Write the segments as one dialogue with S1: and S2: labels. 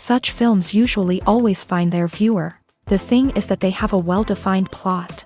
S1: Such films usually always find their viewer. The thing is that they have a well-defined plot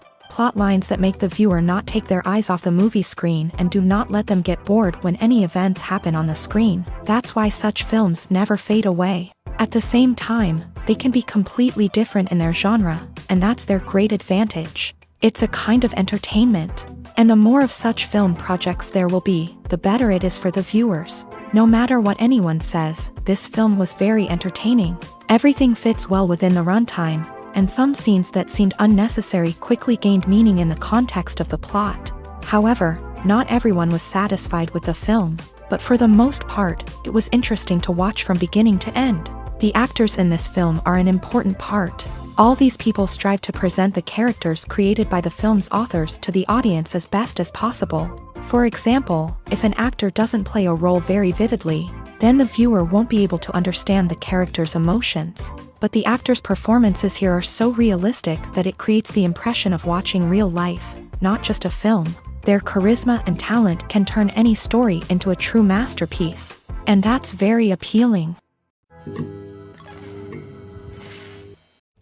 S1: lines that make the viewer not take their eyes off the movie screen and do not let them get bored when any events happen on the screen. That's why such films never fade away. At the same time, they can be completely different in their genre, and that's their great advantage. It's a kind of entertainment. And the more of such film projects there will be, the better it is for the viewers. No matter what anyone says, this film was very entertaining. Everything fits well within the runtime, and some scenes that seemed unnecessary quickly gained meaning in the context of the plot. However, not everyone was satisfied with the film, but for the most part, it was interesting to watch from beginning to end. The actors in this film are an important part. All these people strive to present the characters created by the film's authors to the audience as best as possible. For example, if an actor doesn't play a role very vividly, then the viewer won't be able to understand the character's emotions. But the actors' performances here are so realistic that it creates the impression of watching real life, not just a film. Their charisma and talent can turn any story into a true masterpiece. And that's very appealing.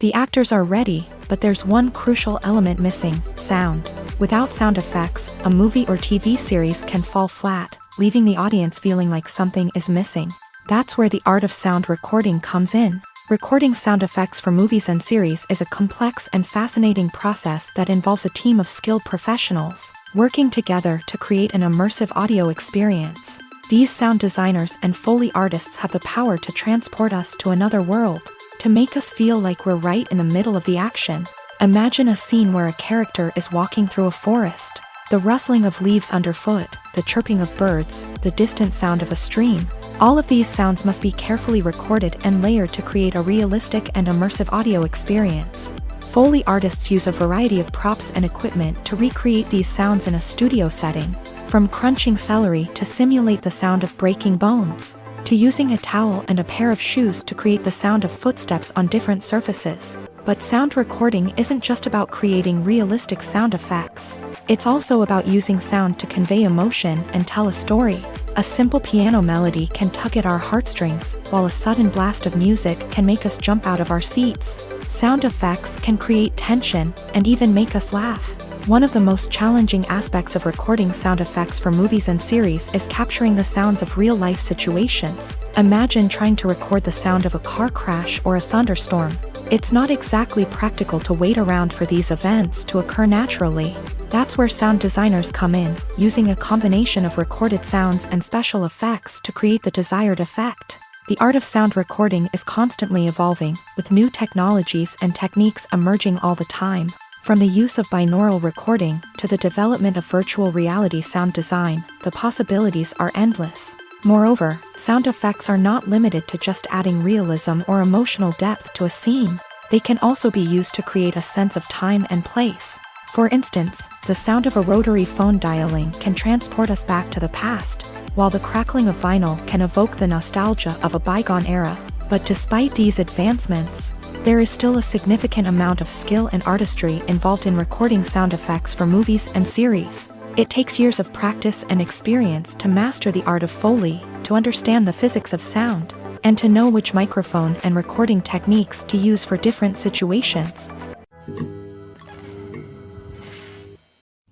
S1: The actors are ready, but there's one crucial element missing: sound. Without sound effects, a movie or TV series can fall flat, leaving the audience feeling like something is missing. That's where the art of sound recording comes in. Recording sound effects for movies and series is a complex and fascinating process that involves a team of skilled professionals working together to create an immersive audio experience. These sound designers and Foley artists have the power to transport us to another world, to make us feel like we're right in the middle of the action. Imagine a scene where a character is walking through a forest. The rustling of leaves underfoot, the chirping of birds, the distant sound of a stream. All of these sounds must be carefully recorded and layered to create a realistic and immersive audio experience. Foley artists use a variety of props and equipment to recreate these sounds in a studio setting, from crunching celery to simulate the sound of breaking bones, to using a towel and a pair of shoes to create the sound of footsteps on different surfaces. But sound recording isn't just about creating realistic sound effects. It's also about using sound to convey emotion and tell a story. A simple piano melody can tug at our heartstrings, while a sudden blast of music can make us jump out of our seats. Sound effects can create tension and even make us laugh. One of the most challenging aspects of recording sound effects for movies and series is capturing the sounds of real-life situations. Imagine trying to record the sound of a car crash or a thunderstorm. It's not exactly practical to wait around for these events to occur naturally. That's where sound designers come in, using a combination of recorded sounds and special effects to create the desired effect. The art of sound recording is constantly evolving, with new technologies and techniques emerging all the time. From the use of binaural recording to the development of virtual reality sound design, the possibilities are endless. Moreover, sound effects are not limited to just adding realism or emotional depth to a scene. They can also be used to create a sense of time and place. For instance, the sound of a rotary phone dialing can transport us back to the past, while the crackling of vinyl can evoke the nostalgia of a bygone era. But despite these advancements, there is still a significant amount of skill and artistry involved in recording sound effects for movies and series. It takes years of practice and experience to master the art of Foley, to understand the physics of sound, and to know which microphone and recording techniques to use for different situations.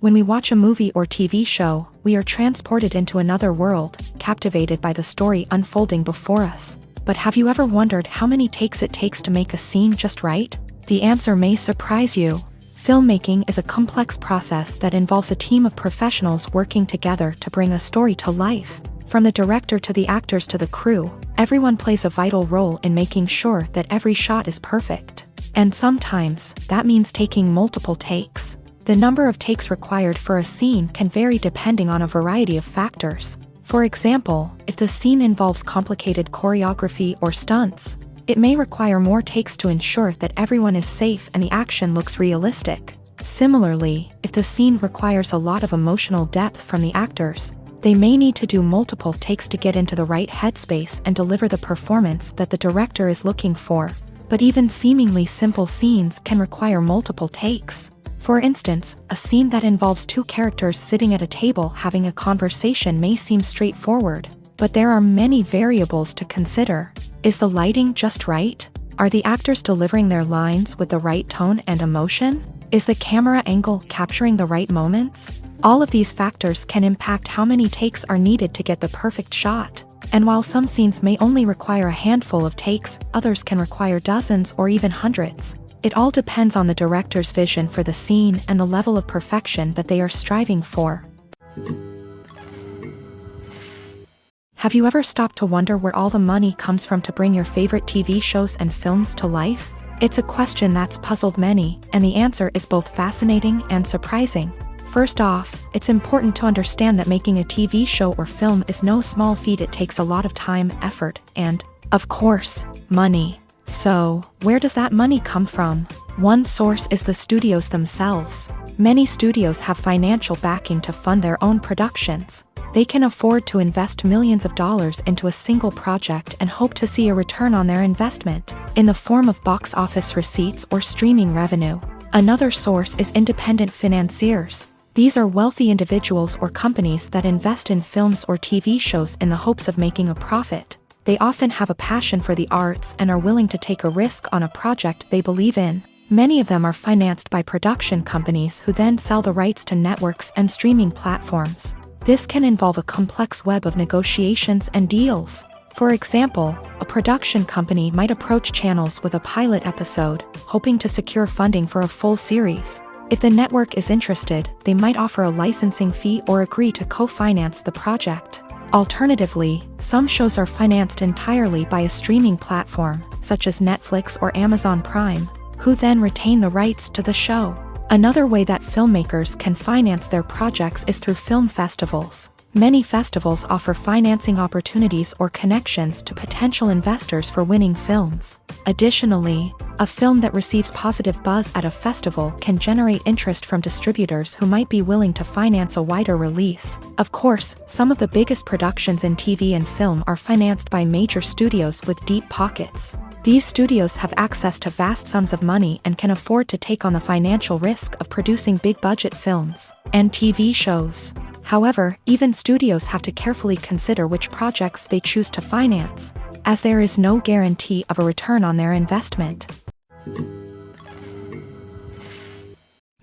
S1: When we watch a movie or TV show, we are transported into another world, captivated by the story unfolding before us. But have you ever wondered how many takes it takes to make a scene just right? The answer may surprise you. Filmmaking is a complex process that involves a team of professionals working together to bring a story to life. From the director to the actors to the crew, everyone plays a vital role in making sure that every shot is perfect. And sometimes, that means taking multiple takes. The number of takes required for a scene can vary depending on a variety of factors. For example, if the scene involves complicated choreography or stunts, it may require more takes to ensure that everyone is safe and the action looks realistic. Similarly, if the scene requires a lot of emotional depth from the actors, they may need to do multiple takes to get into the right headspace and deliver the performance that the director is looking for. But even seemingly simple scenes can require multiple takes. For instance, a scene that involves two characters sitting at a table having a conversation may seem straightforward, but there are many variables to consider. Is the lighting just right? Are the actors delivering their lines with the right tone and emotion? Is the camera angle capturing the right moments? All of these factors can impact how many takes are needed to get the perfect shot. And while some scenes may only require a handful of takes, others can require dozens or even hundreds. It all depends on the director's vision for the scene and the level of perfection that they are striving for. Have you ever stopped to wonder where all the money comes from to bring your favorite TV shows and films to life? It's a question that's puzzled many, and the answer is both fascinating and surprising. First off, it's important to understand that making a TV show or film is no small feat. It takes a lot of time, effort, and, of course, money. So, where does that money come from? One source is the studios themselves. Many studios have financial backing to fund their own productions. They can afford to invest millions of dollars into a single project and hope to see a return on their investment, in the form of box office receipts or streaming revenue. Another source is independent financiers. These are wealthy individuals or companies that invest in films or TV shows in the hopes of making a profit. They often have a passion for the arts and are willing to take a risk on a project they believe in. Many of them are financed by production companies who then sell the rights to networks and streaming platforms. This can involve a complex web of negotiations and deals. For example, a production company might approach channels with a pilot episode, hoping to secure funding for a full series. If the network is interested, they might offer a licensing fee or agree to co-finance the project. Alternatively, some shows are financed entirely by a streaming platform, such as Netflix or Amazon Prime, who then retain the rights to the show. Another way that filmmakers can finance their projects is through film festivals. Many festivals offer financing opportunities or connections to potential investors for winning films. Additionally, a film that receives positive buzz at a festival can generate interest from distributors who might be willing to finance a wider release. Of course, some of the biggest productions in TV and film are financed by major studios with deep pockets. These studios have access to vast sums of money and can afford to take on the financial risk of producing big-budget films and TV shows. However, even studios have to carefully consider which projects they choose to finance, as there is no guarantee of a return on their investment.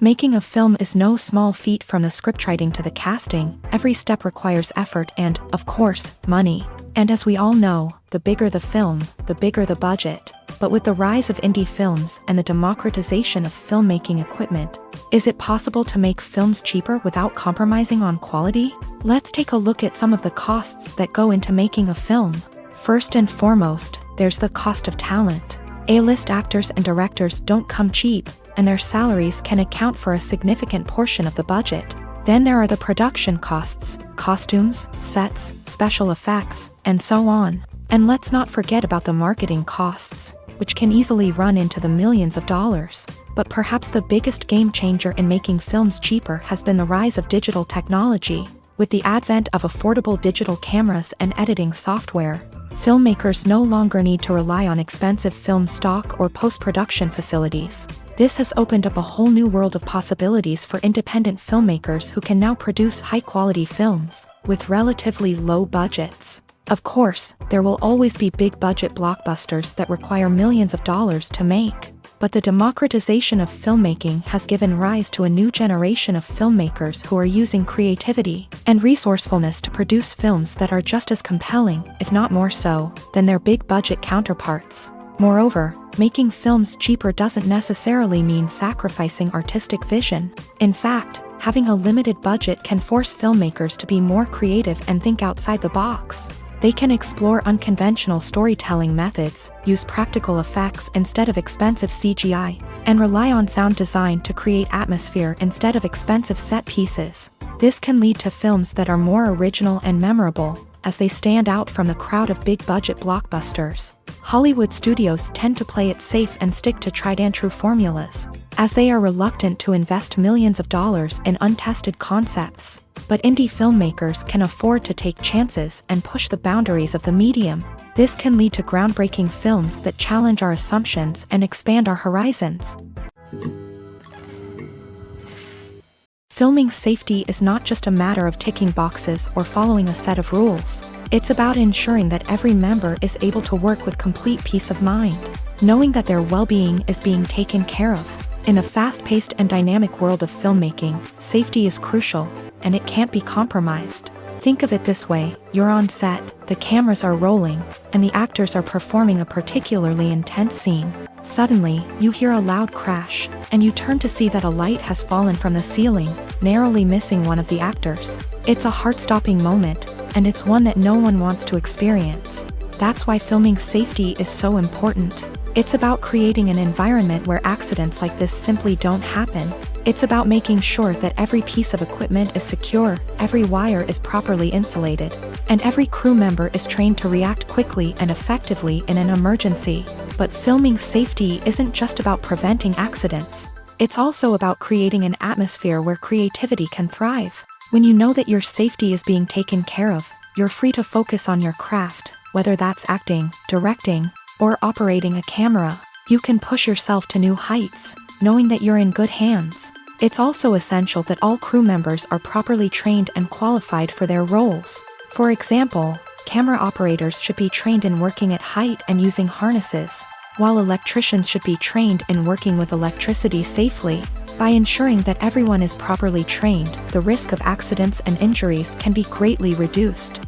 S1: Making a film is no small feat. From the scriptwriting to the casting, every step requires effort and, of course, money. And as we all know, the bigger the film, the bigger the budget. But with the rise of indie films and the democratization of filmmaking equipment, is it possible to make films cheaper without compromising on quality? Let's take a look at some of the costs that go into making a film. First and foremost, there's the cost of talent. A-list actors and directors don't come cheap, and their salaries can account for a significant portion of the budget. Then there are the production costs, costumes, sets, special effects, and so on. And let's not forget about the marketing costs, which can easily run into the millions of dollars. But perhaps the biggest game changer in making films cheaper has been the rise of digital technology. With the advent of affordable digital cameras and editing software, filmmakers no longer need to rely on expensive film stock or post-production facilities. This has opened up a whole new world of possibilities for independent filmmakers who can now produce high-quality films with relatively low budgets. Of course, there will always be big-budget blockbusters that require millions of dollars to make. But the democratization of filmmaking has given rise to a new generation of filmmakers who are using creativity and resourcefulness to produce films that are just as compelling, if not more so, than their big-budget counterparts. Moreover, making films cheaper doesn't necessarily mean sacrificing artistic vision. In fact, having a limited budget can force filmmakers to be more creative and think outside the box. They can explore unconventional storytelling methods, use practical effects instead of expensive CGI, and rely on sound design to create atmosphere instead of expensive set pieces. This can lead to films that are more original and memorable, as they stand out from the crowd of big-budget blockbusters. Hollywood studios tend to play it safe and stick to tried-and-true formulas, as they are reluctant to invest millions of dollars in untested concepts. But indie filmmakers can afford to take chances and push the boundaries of the medium. This can lead to groundbreaking films that challenge our assumptions and expand our horizons. Filming safety is not just a matter of ticking boxes or following a set of rules. It's about ensuring that every member is able to work with complete peace of mind, knowing that their well-being is being taken care of. In a fast-paced and dynamic world of filmmaking, safety is crucial, and it can't be compromised. Think of it this way: you're on set, the cameras are rolling, and the actors are performing a particularly intense scene. Suddenly, you hear a loud crash, and you turn to see that a light has fallen from the ceiling, narrowly missing one of the actors. It's a heart-stopping moment, and it's one that no one wants to experience. That's why filming safety is so important. It's about creating an environment where accidents like this simply don't happen. It's about making sure that every piece of equipment is secure, every wire is properly insulated, and every crew member is trained to react quickly and effectively in an emergency. But filming safety isn't just about preventing accidents. It's also about creating an atmosphere where creativity can thrive. When you know that your safety is being taken care of, you're free to focus on your craft, whether that's acting, directing, or operating a camera. You can push yourself to new heights, knowing that you're in good hands. It's also essential that all crew members are properly trained and qualified for their roles. For example, camera operators should be trained in working at height and using harnesses, while electricians should be trained in working with electricity safely. By ensuring that everyone is properly trained, the risk of accidents and injuries can be greatly reduced.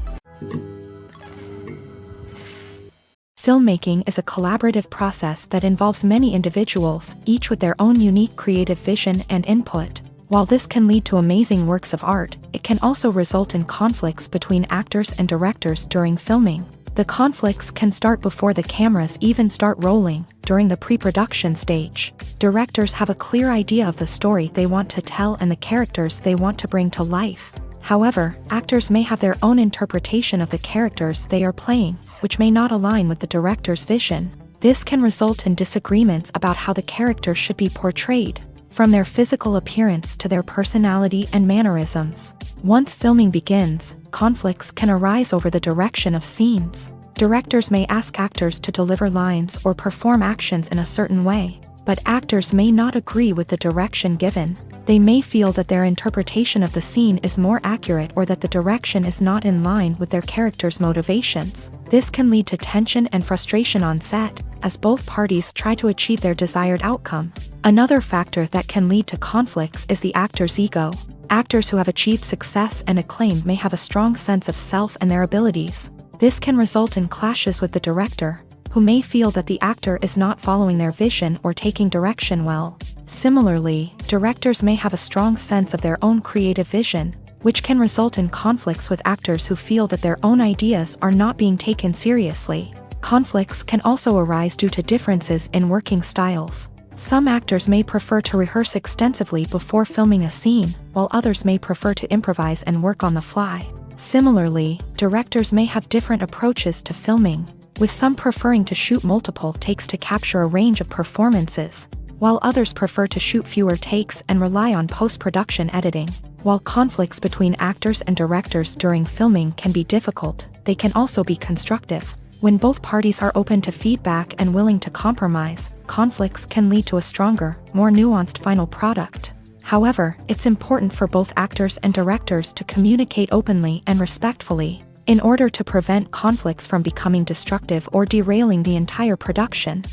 S1: Filmmaking is a collaborative process that involves many individuals, each with their own unique creative vision and input. While this can lead to amazing works of art, it can also result in conflicts between actors and directors during filming. The conflicts can start before the cameras even start rolling, during the pre-production stage. Directors have a clear idea of the story they want to tell and the characters they want to bring to life. However, actors may have their own interpretation of the characters they are playing, which may not align with the director's vision. This can result in disagreements about how the character should be portrayed, from their physical appearance to their personality and mannerisms. Once filming begins, conflicts can arise over the direction of scenes. Directors may ask actors to deliver lines or perform actions in a certain way, but actors may not agree with the direction given. They may feel that their interpretation of the scene is more accurate or that the direction is not in line with their character's motivations. This can lead to tension and frustration on set, as both parties try to achieve their desired outcome. Another factor that can lead to conflicts is the actor's ego. Actors who have achieved success and acclaim may have a strong sense of self and their abilities. This can result in clashes with the director, who may feel that the actor is not following their vision or taking direction well. Similarly, directors may have a strong sense of their own creative vision, which can result in conflicts with actors who feel that their own ideas are not being taken seriously. Conflicts can also arise due to differences in working styles. Some actors may prefer to rehearse extensively before filming a scene, while others may prefer to improvise and work on the fly. Similarly, directors may have different approaches to filming, with some preferring to shoot multiple takes to capture a range of performances, while others prefer to shoot fewer takes and rely on post-production editing. While conflicts between actors and directors during filming can be difficult, they can also be constructive. When both parties are open to feedback and willing to compromise, conflicts can lead to a stronger, more nuanced final product. However, it's important for both actors and directors to communicate openly and respectfully, in order to prevent conflicts from becoming destructive or derailing the entire production.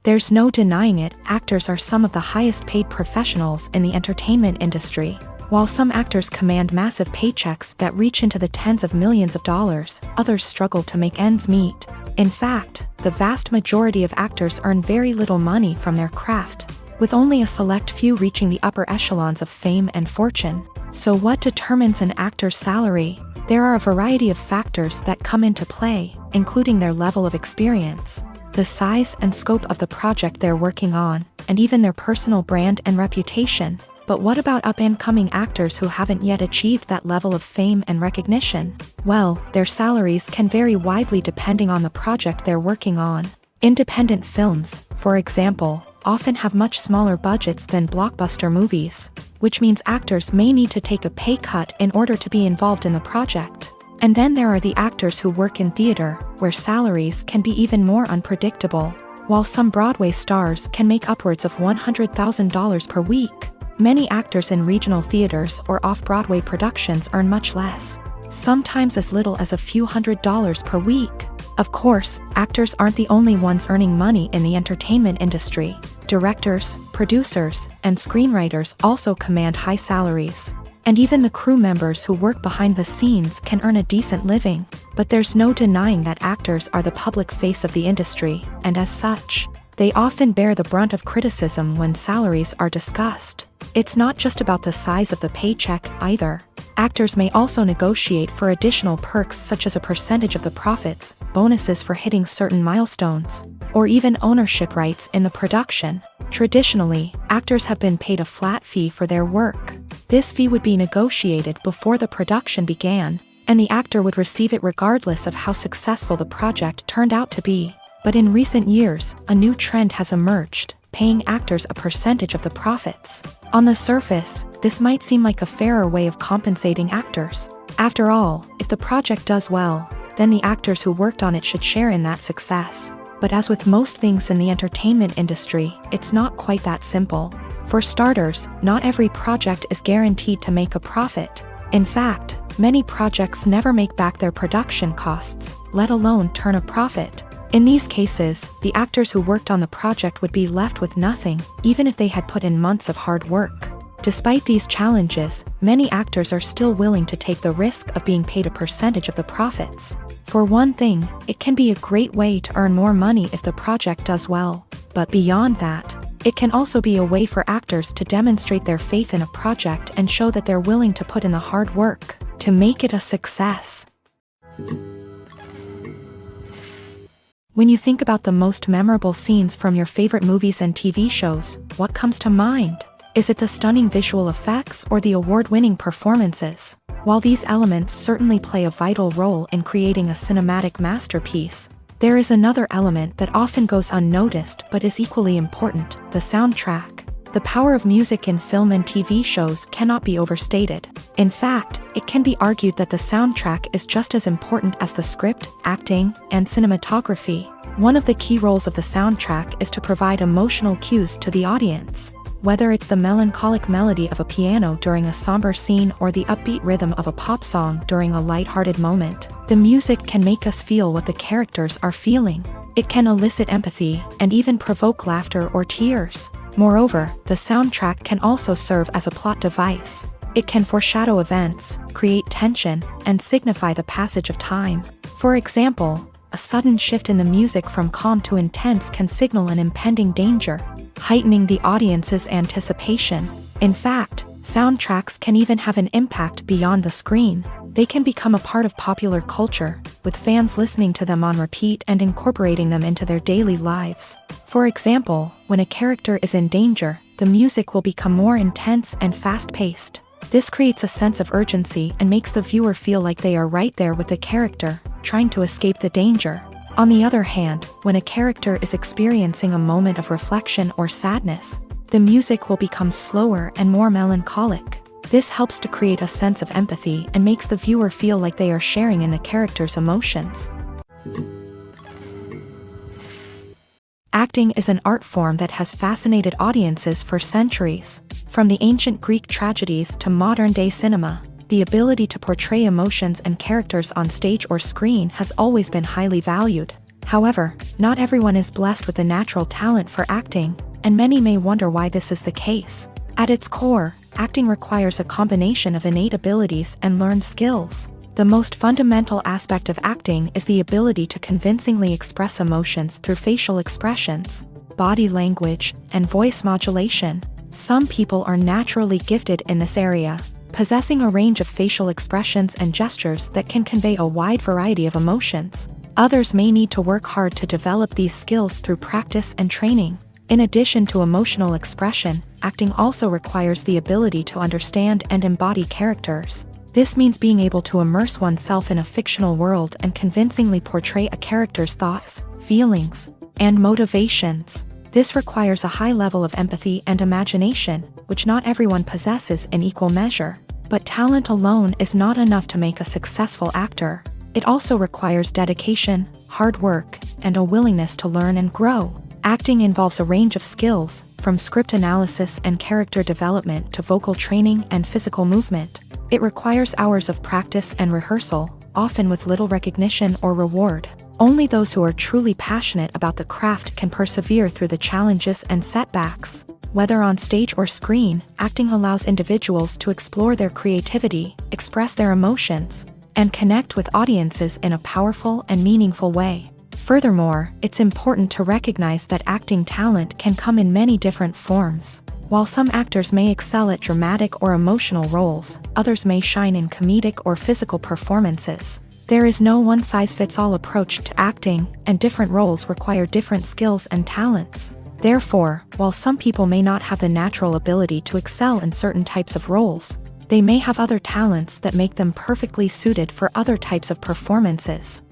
S1: There's no denying it, actors are some of the highest paid professionals in the entertainment industry. While some actors command massive paychecks that reach into the tens of millions of dollars, others struggle to make ends meet. In fact, the vast majority of actors earn very little money from their craft, with only a select few reaching the upper echelons of fame and fortune. So what determines an actor's salary? There are a variety of factors that come into play, including their level of experience, the size and scope of the project they're working on, and even their personal brand and reputation. But what about up-and-coming actors who haven't yet achieved that level of fame and recognition? Well, their salaries can vary widely depending on the project they're working on. Independent films, for example, often have much smaller budgets than blockbuster movies, which means actors may need to take a pay cut in order to be involved in the project. And then there are the actors who work in theater, where salaries can be even more unpredictable. While some Broadway stars can make upwards of $100,000 per week, Many actors in regional theaters or off-Broadway productions earn much less, sometimes as little as a few $100s per week. Of course, actors aren't the only ones earning money in the entertainment industry. Directors, producers, and screenwriters also command high salaries. And even the crew members who work behind the scenes can earn a decent living. But there's no denying that actors are the public face of the industry, and as such, they often bear the brunt of criticism when salaries are discussed. It's not just about the size of the paycheck, either. Actors may also negotiate for additional perks such as a percentage of the profits, bonuses for hitting certain milestones, or even ownership rights in the production. Traditionally, actors have been paid a flat fee for their work. This fee would be negotiated before the production began, and the actor would receive it regardless of how successful the project turned out to be. But in recent years, a new trend has emerged, paying actors a percentage of the profits. On the surface, this might seem like a fairer way of compensating actors. After all, if the project does well, then the actors who worked on it should share in that success. But as with most things in the entertainment industry, it's not quite that simple. For starters, not every project is guaranteed to make a profit. In fact, many projects never make back their production costs, let alone turn a profit. In these cases, the actors who worked on the project would be left with nothing, even if they had put in months of hard work. Despite these challenges, many actors are still willing to take the risk of being paid a percentage of the profits. For one thing, it can be a great way to earn more money if the project does well. But beyond that, it can also be a way for actors to demonstrate their faith in a project and show that they're willing to put in the hard work to make it a success. When you think about the most memorable scenes from your favorite movies and TV shows, what comes to mind? Is it the stunning visual effects or the award-winning performances? While these elements certainly play a vital role in creating a cinematic masterpiece, there is another element that often goes unnoticed but is equally important: the soundtrack. The power of music in film and TV shows cannot be overstated. In fact, it can be argued that the soundtrack is just as important as the script, acting, and cinematography. One of the key roles of the soundtrack is to provide emotional cues to the audience. Whether it's the melancholic melody of a piano during a somber scene or the upbeat rhythm of a pop song during a lighthearted moment, the music can make us feel what the characters are feeling. It can elicit empathy and even provoke laughter or tears. Moreover, the soundtrack can also serve as a plot device. It can foreshadow events, create tension, and signify the passage of time. For example, a sudden shift in the music from calm to intense can signal an impending danger, heightening the audience's anticipation. In fact, soundtracks can even have an impact beyond the screen. They can become a part of popular culture, with fans listening to them on repeat and incorporating them into their daily lives. For example, when a character is in danger, the music will become more intense and fast-paced. This creates a sense of urgency and makes the viewer feel like they are right there with the character, trying to escape the danger. On the other hand, when a character is experiencing a moment of reflection or sadness, the music will become slower and more melancholic. This helps to create a sense of empathy and makes the viewer feel like they are sharing in the character's emotions. Acting is an art form that has fascinated audiences for centuries. From the ancient Greek tragedies to modern-day cinema, the ability to portray emotions and characters on stage or screen has always been highly valued. However, not everyone is blessed with a natural talent for acting, and many may wonder why this is the case. At its core, acting requires a combination of innate abilities and learned skills. The most fundamental aspect of acting is the ability to convincingly express emotions through facial expressions, body language, and voice modulation. Some people are naturally gifted in this area, possessing a range of facial expressions and gestures that can convey a wide variety of emotions. Others may need to work hard to develop these skills through practice and training. In addition to emotional expression, acting also requires the ability to understand and embody characters. This means being able to immerse oneself in a fictional world and convincingly portray a character's thoughts, feelings, and motivations. This requires a high level of empathy and imagination, which not everyone possesses in equal measure. But talent alone is not enough to make a successful actor. It also requires dedication, hard work, and a willingness to learn and grow. Acting involves a range of skills, from script analysis and character development to vocal training and physical movement. It requires hours of practice and rehearsal, often with little recognition or reward. Only those who are truly passionate about the craft can persevere through the challenges and setbacks. Whether on stage or screen, acting allows individuals to explore their creativity, express their emotions, and connect with audiences in a powerful and meaningful way. Furthermore, it's important to recognize that acting talent can come in many different forms. While some actors may excel at dramatic or emotional roles, others may shine in comedic or physical performances. There is no one-size-fits-all approach to acting, and different roles require different skills and talents. Therefore, while some people may not have the natural ability to excel in certain types of roles, they may have other talents that make them perfectly suited for other types of performances.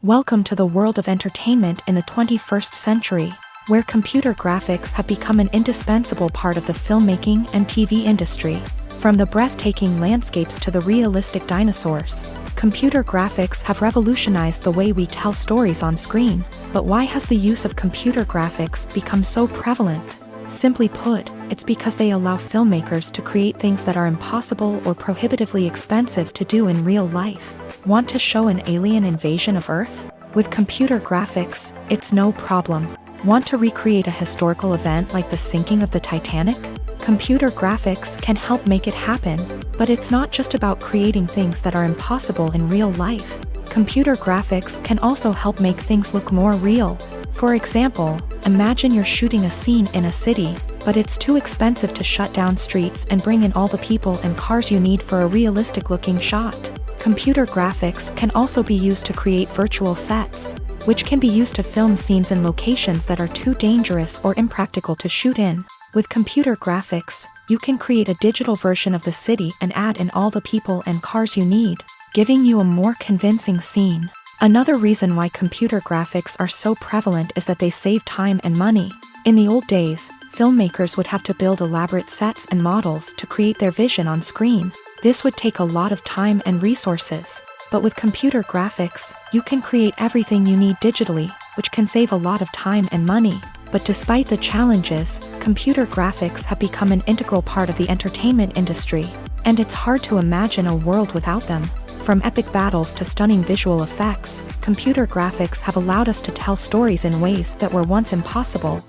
S1: Welcome to the world of entertainment in the 21st century, where computer graphics have become an indispensable part of the filmmaking and TV industry. From the breathtaking landscapes to the realistic dinosaurs, computer graphics have revolutionized the way we tell stories on screen. But why has the use of computer graphics become so prevalent? Simply put, it's because they allow filmmakers to create things that are impossible or prohibitively expensive to do in real life. Want to show an alien invasion of Earth? With computer graphics, it's no problem. Want to recreate a historical event like the sinking of the Titanic? Computer graphics can help make it happen, but it's not just about creating things that are impossible in real life. Computer graphics can also help make things look more real. For example, imagine you're shooting a scene in a city, but it's too expensive to shut down streets and bring in all the people and cars you need for a realistic-looking shot. Computer graphics can also be used to create virtual sets, which can be used to film scenes in locations that are too dangerous or impractical to shoot in. With computer graphics, you can create a digital version of the city and add in all the people and cars you need, giving you a more convincing scene. Another reason why computer graphics are so prevalent is that they save time and money. In the old days, filmmakers would have to build elaborate sets and models to create their vision on screen. This would take a lot of time and resources. But with computer graphics, you can create everything you need digitally, which can save a lot of time and money. But despite the challenges, computer graphics have become an integral part of the entertainment industry, and it's hard to imagine a world without them. From epic battles to stunning visual effects, computer graphics have allowed us to tell stories in ways that were once impossible.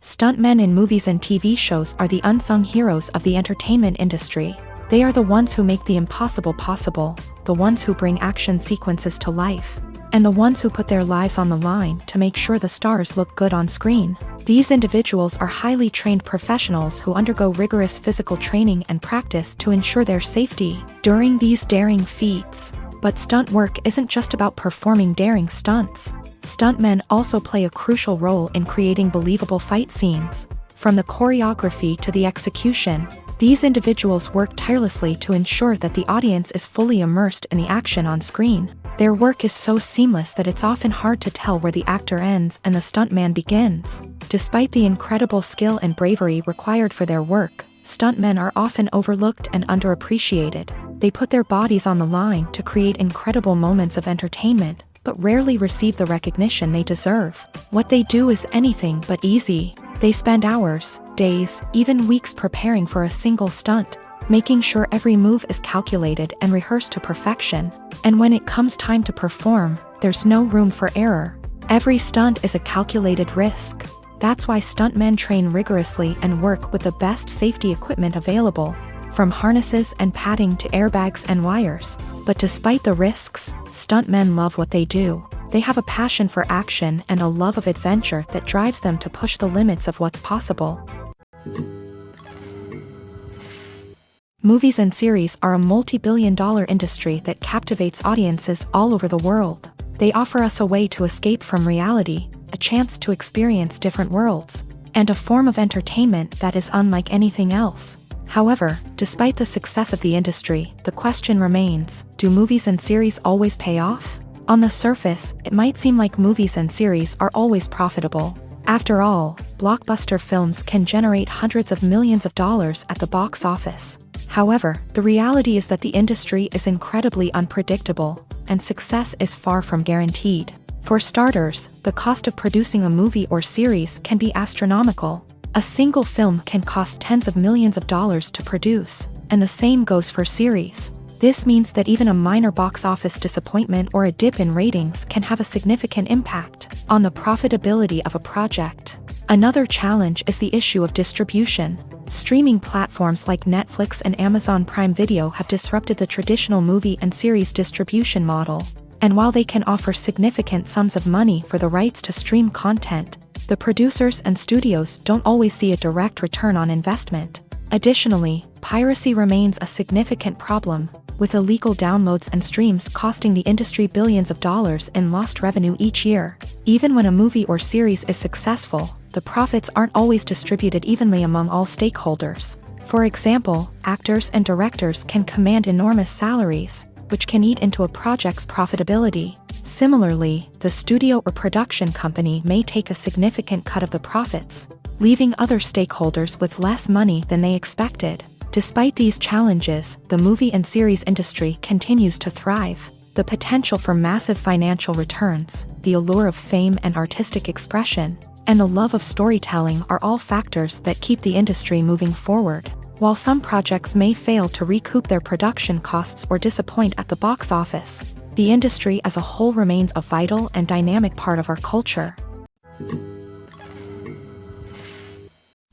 S1: Stuntmen in movies and TV shows are the unsung heroes of the entertainment industry. They are the ones who make the impossible possible, the ones who bring action sequences to life, and the ones who put their lives on the line to make sure the stars look good on screen. These individuals are highly trained professionals who undergo rigorous physical training and practice to ensure their safety during these daring feats. But stunt work isn't just about performing daring stunts. Stuntmen also play a crucial role in creating believable fight scenes. From the choreography to the execution, these individuals work tirelessly to ensure that the audience is fully immersed in the action on screen. Their work is so seamless that it's often hard to tell where the actor ends and the stuntman begins. Despite the incredible skill and bravery required for their work, stuntmen are often overlooked and underappreciated. They put their bodies on the line to create incredible moments of entertainment, but rarely receive the recognition they deserve. What they do is anything but easy. They spend hours, days, even weeks preparing for a single stunt, making sure every move is calculated and rehearsed to perfection. And when it comes time to perform, there's no room for error. Every stunt is a calculated risk. That's why stuntmen train rigorously and work with the best safety equipment available, from harnesses and padding to airbags and wires. But despite the risks, stuntmen love what they do. They have a passion for action and a love of adventure that drives them to push the limits of what's possible. Movies and series are a multi-billion-dollar industry that captivates audiences all over the world. They offer us a way to escape from reality, a chance to experience different worlds, and a form of entertainment that is unlike anything else. However, despite the success of the industry, the question remains, do movies and series always pay off? On the surface, it might seem like movies and series are always profitable. After all, blockbuster films can generate hundreds of millions of dollars at the box office. However, the reality is that the industry is incredibly unpredictable, and success is far from guaranteed. For starters, the cost of producing a movie or series can be astronomical. A single film can cost tens of millions of dollars to produce, and the same goes for series. This means that even a minor box office disappointment or a dip in ratings can have a significant impact on the profitability of a project. Another challenge is the issue of distribution. Streaming platforms like Netflix and Amazon Prime Video have disrupted the traditional movie and series distribution model. And while they can offer significant sums of money for the rights to stream content, the producers and studios don't always see a direct return on investment. Additionally, piracy remains a significant problem, with illegal downloads and streams costing the industry billions of dollars in lost revenue each year. Even when a movie or series is successful, the profits aren't always distributed evenly among all stakeholders. For example, actors and directors can command enormous salaries, which can eat into a project's profitability. Similarly, the studio or production company may take a significant cut of the profits, leaving other stakeholders with less money than they expected. Despite these challenges, the movie and series industry continues to thrive. The potential for massive financial returns, the allure of fame and artistic expression, and the love of storytelling are all factors that keep the industry moving forward. While some projects may fail to recoup their production costs or disappoint at the box office, the industry as a whole remains a vital and dynamic part of our culture.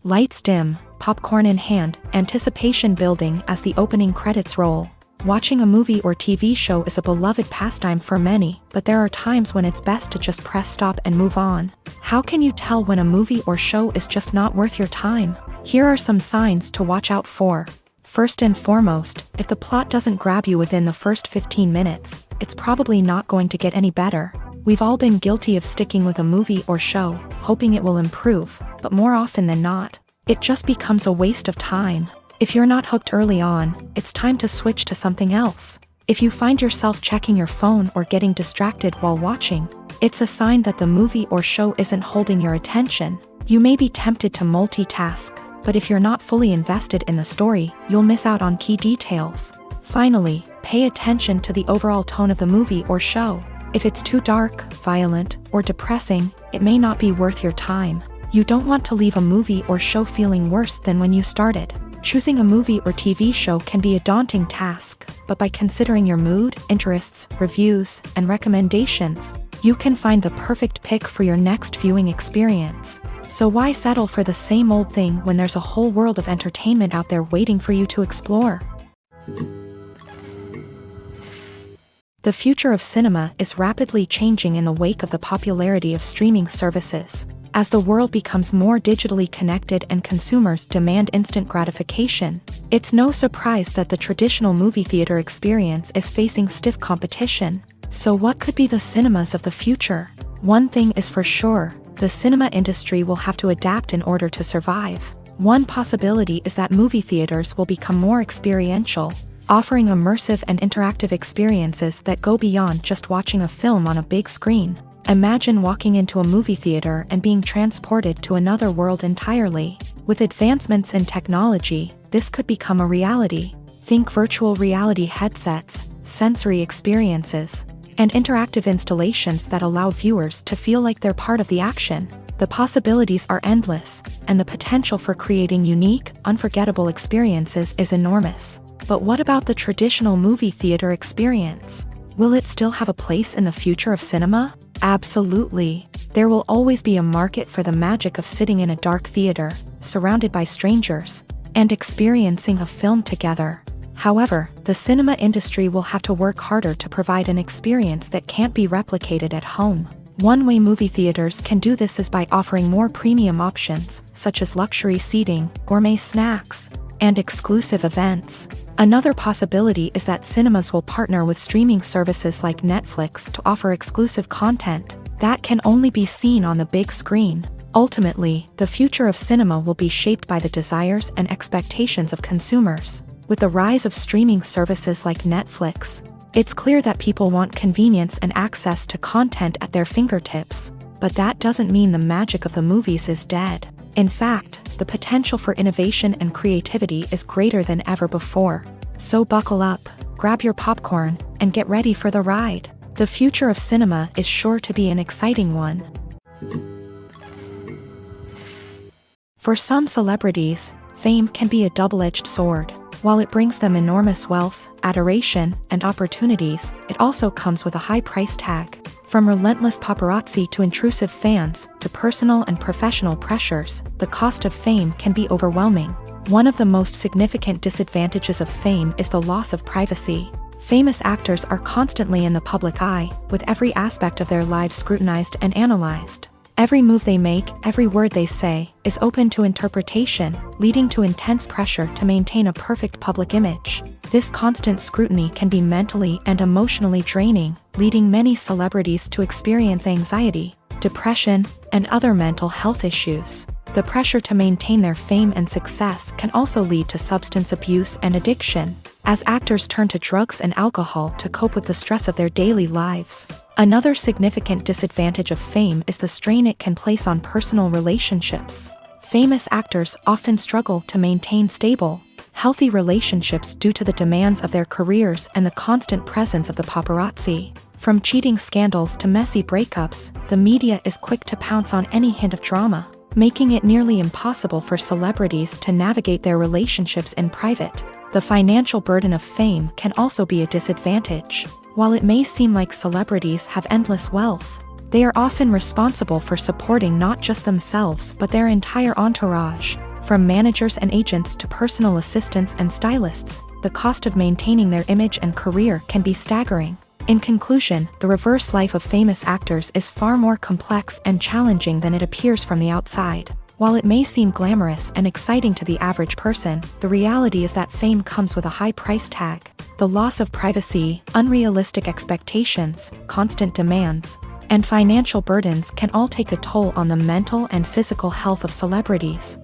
S1: Lights dim, popcorn in hand, anticipation building as the opening credits roll. Watching a movie or TV show is a beloved pastime for many, but there are times when it's best to just press stop and move on. How can you tell when a movie or show is just not worth your time? Here are some signs to watch out for. First and foremost, if the plot doesn't grab you within the first 15 minutes, it's probably not going to get any better. We've all been guilty of sticking with a movie or show, hoping it will improve, but more often than not, it just becomes a waste of time. If you're not hooked early on, it's time to switch to something else. If you find yourself checking your phone or getting distracted while watching, it's a sign that the movie or show isn't holding your attention. You may be tempted to multitask, but if you're not fully invested in the story, you'll miss out on key details. Finally, pay attention to the overall tone of the movie or show. If it's too dark, violent, or depressing, it may not be worth your time. You don't want to leave a movie or show feeling worse than when you started. Choosing a movie or TV show can be a daunting task, but by considering your mood, interests, reviews, and recommendations, you can find the perfect pick for your next viewing experience. So why settle for the same old thing when there's a whole world of entertainment out there waiting for you to explore? The future of cinema is rapidly changing in the wake of the popularity of streaming services. As the world becomes more digitally connected and consumers demand instant gratification, it's no surprise that the traditional movie theater experience is facing stiff competition. So what could be the cinemas of the future? One thing is for sure, the cinema industry will have to adapt in order to survive. One possibility is that movie theaters will become more experiential, offering immersive and interactive experiences that go beyond just watching a film on a big screen. Imagine walking into a movie theater and being transported to another world entirely. With advancements in technology, this could become a reality. Think virtual reality headsets, sensory experiences, and interactive installations that allow viewers to feel like they're part of the action. The possibilities are endless, and the potential for creating unique, unforgettable experiences is enormous. But what about the traditional movie theater experience? Will it still have a place in the future of cinema? Absolutely. There will always be a market for the magic of sitting in a dark theater, surrounded by strangers, and experiencing a film together. However, the cinema industry will have to work harder to provide an experience that can't be replicated at home. One way movie theaters can do this is by offering more premium options, such as luxury seating, gourmet snacks, and exclusive events. Another possibility is that cinemas will partner with streaming services like Netflix to offer exclusive content that can only be seen on the big screen. Ultimately, the future of cinema will be shaped by the desires and expectations of consumers. With the rise of streaming services like Netflix, it's clear that people want convenience and access to content at their fingertips, but that doesn't mean the magic of the movies is dead. In fact, the potential for innovation and creativity is greater than ever before. So buckle up, grab your popcorn, and get ready for the ride. The future of cinema is sure to be an exciting one. For some celebrities, fame can be a double-edged sword. While it brings them enormous wealth, adoration, and opportunities, it also comes with a high price tag. From relentless paparazzi to intrusive fans, to personal and professional pressures, the cost of fame can be overwhelming. One of the most significant disadvantages of fame is the loss of privacy. Famous actors are constantly in the public eye, with every aspect of their lives scrutinized and analyzed. Every move they make, every word they say, is open to interpretation, leading to intense pressure to maintain a perfect public image. This constant scrutiny can be mentally and emotionally draining, leading many celebrities to experience anxiety, depression, and other mental health issues. The pressure to maintain their fame and success can also lead to substance abuse and addiction, as actors turn to drugs and alcohol to cope with the stress of their daily lives. Another significant disadvantage of fame is the strain it can place on personal relationships. Famous actors often struggle to maintain stable, healthy relationships due to the demands of their careers and the constant presence of the paparazzi. From cheating scandals to messy breakups, the media is quick to pounce on any hint of drama, making it nearly impossible for celebrities to navigate their relationships in private. The financial burden of fame can also be a disadvantage. While it may seem like celebrities have endless wealth, they are often responsible for supporting not just themselves but their entire entourage. From managers and agents to personal assistants and stylists, the cost of maintaining their image and career can be staggering. In conclusion, the reverse life of famous actors is far more complex and challenging than it appears from the outside. While it may seem glamorous and exciting to the average person, the reality is that fame comes with a high price tag. The loss of privacy, unrealistic expectations, constant demands, and financial burdens can all take a toll on the mental and physical health of celebrities.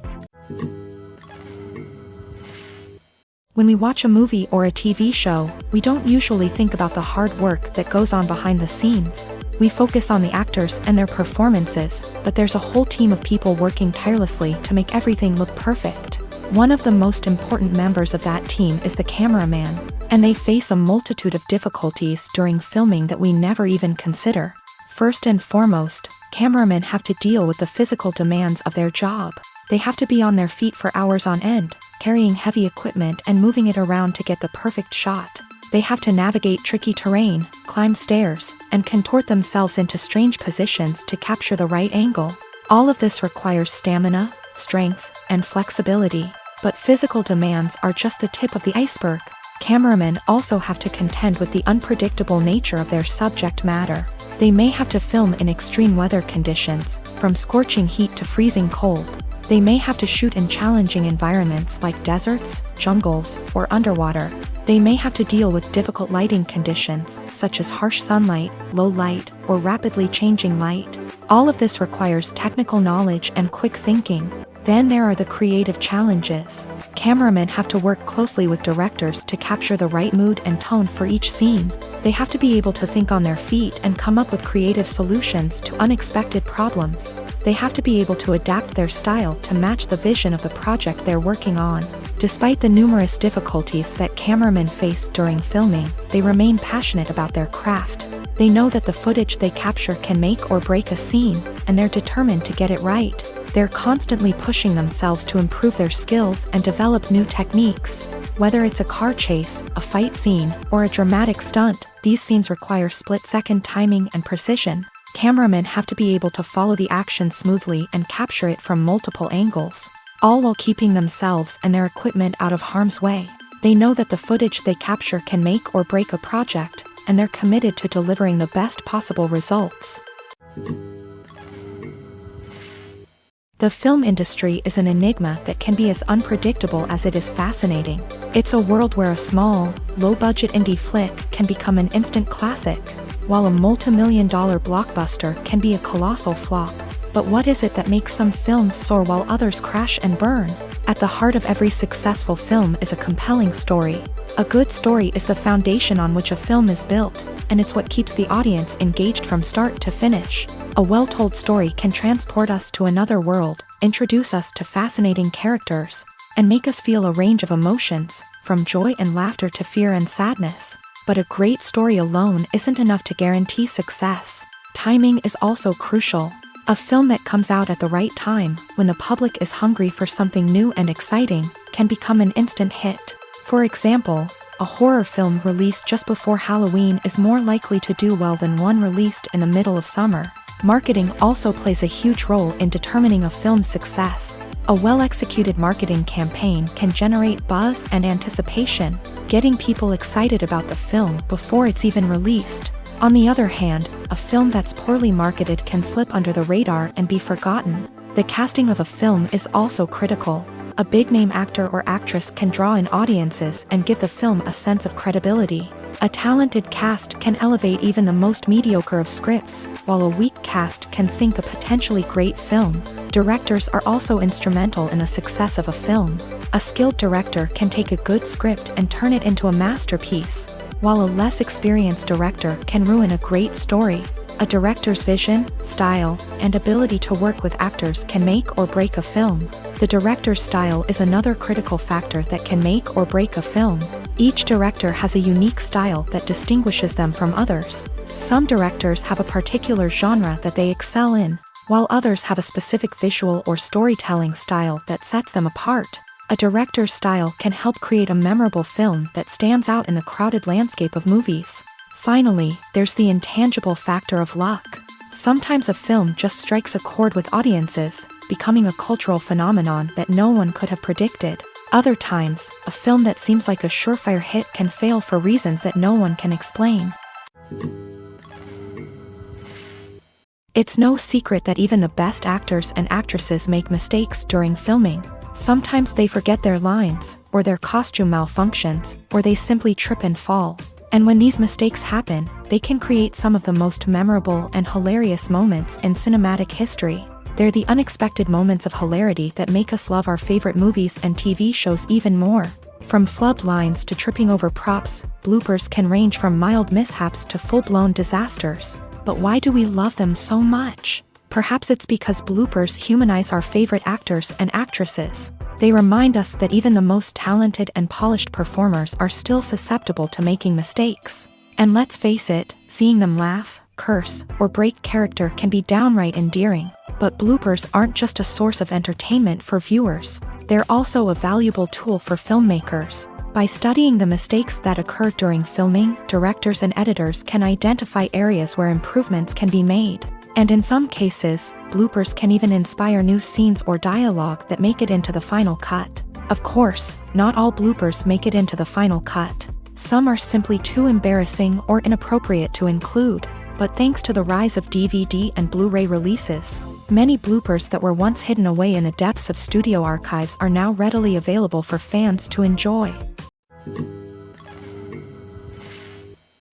S1: When we watch a movie or a TV show, we don't usually think about the hard work that goes on behind the scenes. We focus on the actors and their performances, but there's a whole team of people working tirelessly to make everything look perfect. One of the most important members of that team is the cameraman, and they face a multitude of difficulties during filming that we never even consider. First and foremost, cameramen have to deal with the physical demands of their job. They have to be on their feet for hours on end, carrying heavy equipment and moving it around to get the perfect shot. They have to navigate tricky terrain, climb stairs, and contort themselves into strange positions to capture the right angle. All of this requires stamina, strength, and flexibility. But physical demands are just the tip of the iceberg. Cameramen also have to contend with the unpredictable nature of their subject matter. They may have to film in extreme weather conditions, from scorching heat to freezing cold. They may have to shoot in challenging environments like deserts, jungles, or underwater. They may have to deal with difficult lighting conditions, such as harsh sunlight, low light, or rapidly changing light. All of this requires technical knowledge and quick thinking. Then there are the creative challenges. Cameramen have to work closely with directors to capture the right mood and tone for each scene. They have to be able to think on their feet and come up with creative solutions to unexpected problems. They have to be able to adapt their style to match the vision of the project they're working on. Despite the numerous difficulties that cameramen face during filming, they remain passionate about their craft. They know that the footage they capture can make or break a scene, and they're determined to get it right. They're constantly pushing themselves to improve their skills and develop new techniques. Whether it's a car chase, a fight scene, or a dramatic stunt, these scenes require split-second timing and precision. Cameramen have to be able to follow the action smoothly and capture it from multiple angles, all while keeping themselves and their equipment out of harm's way. They know that the footage they capture can make or break a project, and they're committed to delivering the best possible results. The film industry is an enigma that can be as unpredictable as it is fascinating. It's a world where a small, low-budget indie flick can become an instant classic, while a multi-million-dollar blockbuster can be a colossal flop. But what is it that makes some films soar while others crash and burn? At the heart of every successful film is a compelling story. A good story is the foundation on which a film is built, and it's what keeps the audience engaged from start to finish. A well-told story can transport us to another world, introduce us to fascinating characters, and make us feel a range of emotions, from joy and laughter to fear and sadness. But a great story alone isn't enough to guarantee success. Timing is also crucial. A film that comes out at the right time, when the public is hungry for something new and exciting, can become an instant hit. For example, a horror film released just before Halloween is more likely to do well than one released in the middle of summer. Marketing also plays a huge role in determining a film's success. A well-executed marketing campaign can generate buzz and anticipation, getting people excited about the film before it's even released. On the other hand, a film that's poorly marketed can slip under the radar and be forgotten. The casting of a film is also critical. A big-name actor or actress can draw in audiences and give the film a sense of credibility. A talented cast can elevate even the most mediocre of scripts, while a weak cast can sink a potentially great film. Directors are also instrumental in the success of a film. A skilled director can take a good script and turn it into a masterpiece, while a less experienced director can ruin a great story. A director's vision, style, and ability to work with actors can make or break a film. The director's style is another critical factor that can make or break a film. Each director has a unique style that distinguishes them from others. Some directors have a particular genre that they excel in, while others have a specific visual or storytelling style that sets them apart. A director's style can help create a memorable film that stands out in the crowded landscape of movies. Finally, there's the intangible factor of luck. Sometimes a film just strikes a chord with audiences, becoming a cultural phenomenon that no one could have predicted. Other times, a film that seems like a surefire hit can fail for reasons that no one can explain. It's no secret that even the best actors and actresses make mistakes during filming. Sometimes they forget their lines, or their costume malfunctions, or they simply trip and fall. And when these mistakes happen, they can create some of the most memorable and hilarious moments in cinematic history. They're the unexpected moments of hilarity that make us love our favorite movies and TV shows even more. From flubbed lines to tripping over props, bloopers can range from mild mishaps to full-blown disasters. But why do we love them so much? Perhaps it's because bloopers humanize our favorite actors and actresses. They remind us that even the most talented and polished performers are still susceptible to making mistakes. And let's face it, seeing them laugh, curse, or break character can be downright endearing. But bloopers aren't just a source of entertainment for viewers. They're also a valuable tool for filmmakers. By studying the mistakes that occur during filming, directors and editors can identify areas where improvements can be made. And in some cases, bloopers can even inspire new scenes or dialogue that make it into the final cut. Of course, not all bloopers make it into the final cut. Some are simply too embarrassing or inappropriate to include. But thanks to the rise of DVD and Blu-ray releases, many bloopers that were once hidden away in the depths of studio archives are now readily available for fans to enjoy.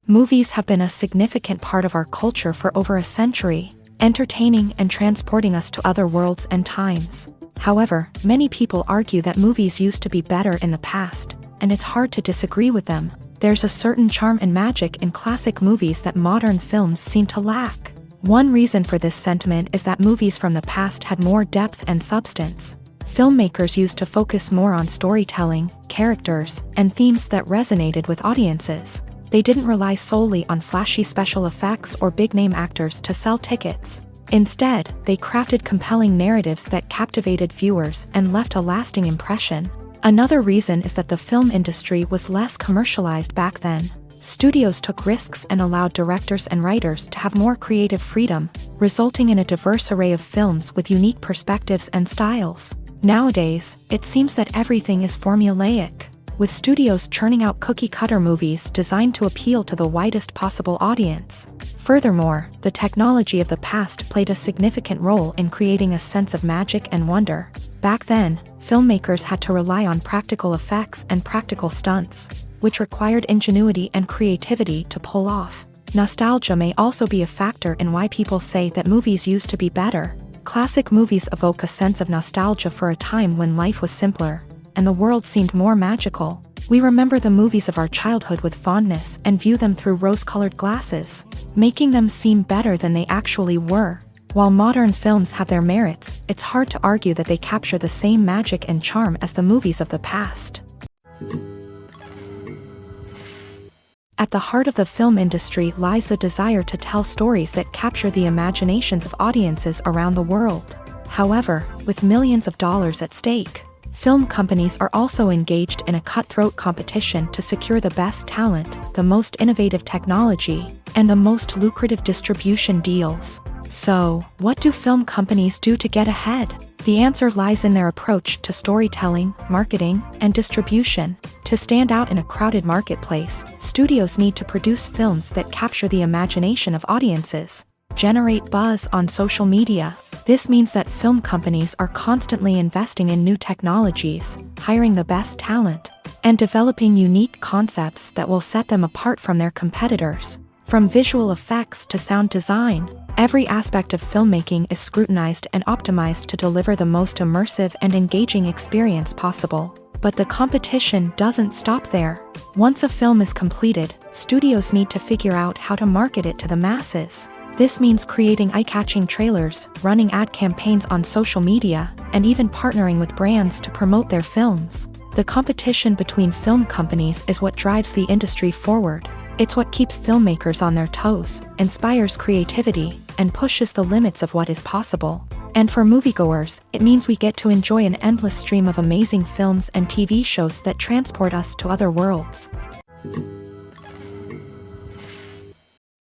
S1: Movies have been a significant part of our culture for over a century, entertaining and transporting us to other worlds and times. However, many people argue that movies used to be better in the past, and it's hard to disagree with them. There's a certain charm and magic in classic movies that modern films seem to lack. One reason for this sentiment is that movies from the past had more depth and substance. Filmmakers used to focus more on storytelling, characters, and themes that resonated with audiences. They didn't rely solely on flashy special effects or big-name actors to sell tickets. Instead, they crafted compelling narratives that captivated viewers and left a lasting impression. Another reason is that the film industry was less commercialized back then. Studios took risks and allowed directors and writers to have more creative freedom, resulting in a diverse array of films with unique perspectives and styles. Nowadays, it seems that everything is formulaic, with studios churning out cookie-cutter movies designed to appeal to the widest possible audience. Furthermore, the technology of the past played a significant role in creating a sense of magic and wonder. Back then, filmmakers had to rely on practical effects and practical stunts, which required ingenuity and creativity to pull off. Nostalgia may also be a factor in why people say that movies used to be better. Classic movies evoke a sense of nostalgia for a time when life was simpler, and the world seemed more magical. We remember the movies of our childhood with fondness and view them through rose-colored glasses, making them seem better than they actually were. While modern films have their merits, it's hard to argue that they capture the same magic and charm as the movies of the past. At the heart of the film industry lies the desire to tell stories that capture the imaginations of audiences around the world. However, with millions of dollars at stake, film companies are also engaged in a cutthroat competition to secure the best talent, the most innovative technology, and the most lucrative distribution deals. So, what do film companies do to get ahead? The answer lies in their approach to storytelling, marketing, and distribution. To stand out in a crowded marketplace, studios need to produce films that capture the imagination of audiences, generate buzz on social media. This means that film companies are constantly investing in new technologies, hiring the best talent, and developing unique concepts that will set them apart from their competitors. From visual effects to sound design, every aspect of filmmaking is scrutinized and optimized to deliver the most immersive and engaging experience possible. But the competition doesn't stop there. Once a film is completed, studios need to figure out how to market it to the masses. This means creating eye-catching trailers, running ad campaigns on social media, and even partnering with brands to promote their films. The competition between film companies is what drives the industry forward. It's what keeps filmmakers on their toes, inspires creativity, and pushes the limits of what is possible. And for moviegoers, it means we get to enjoy an endless stream of amazing films and TV shows that transport us to other worlds.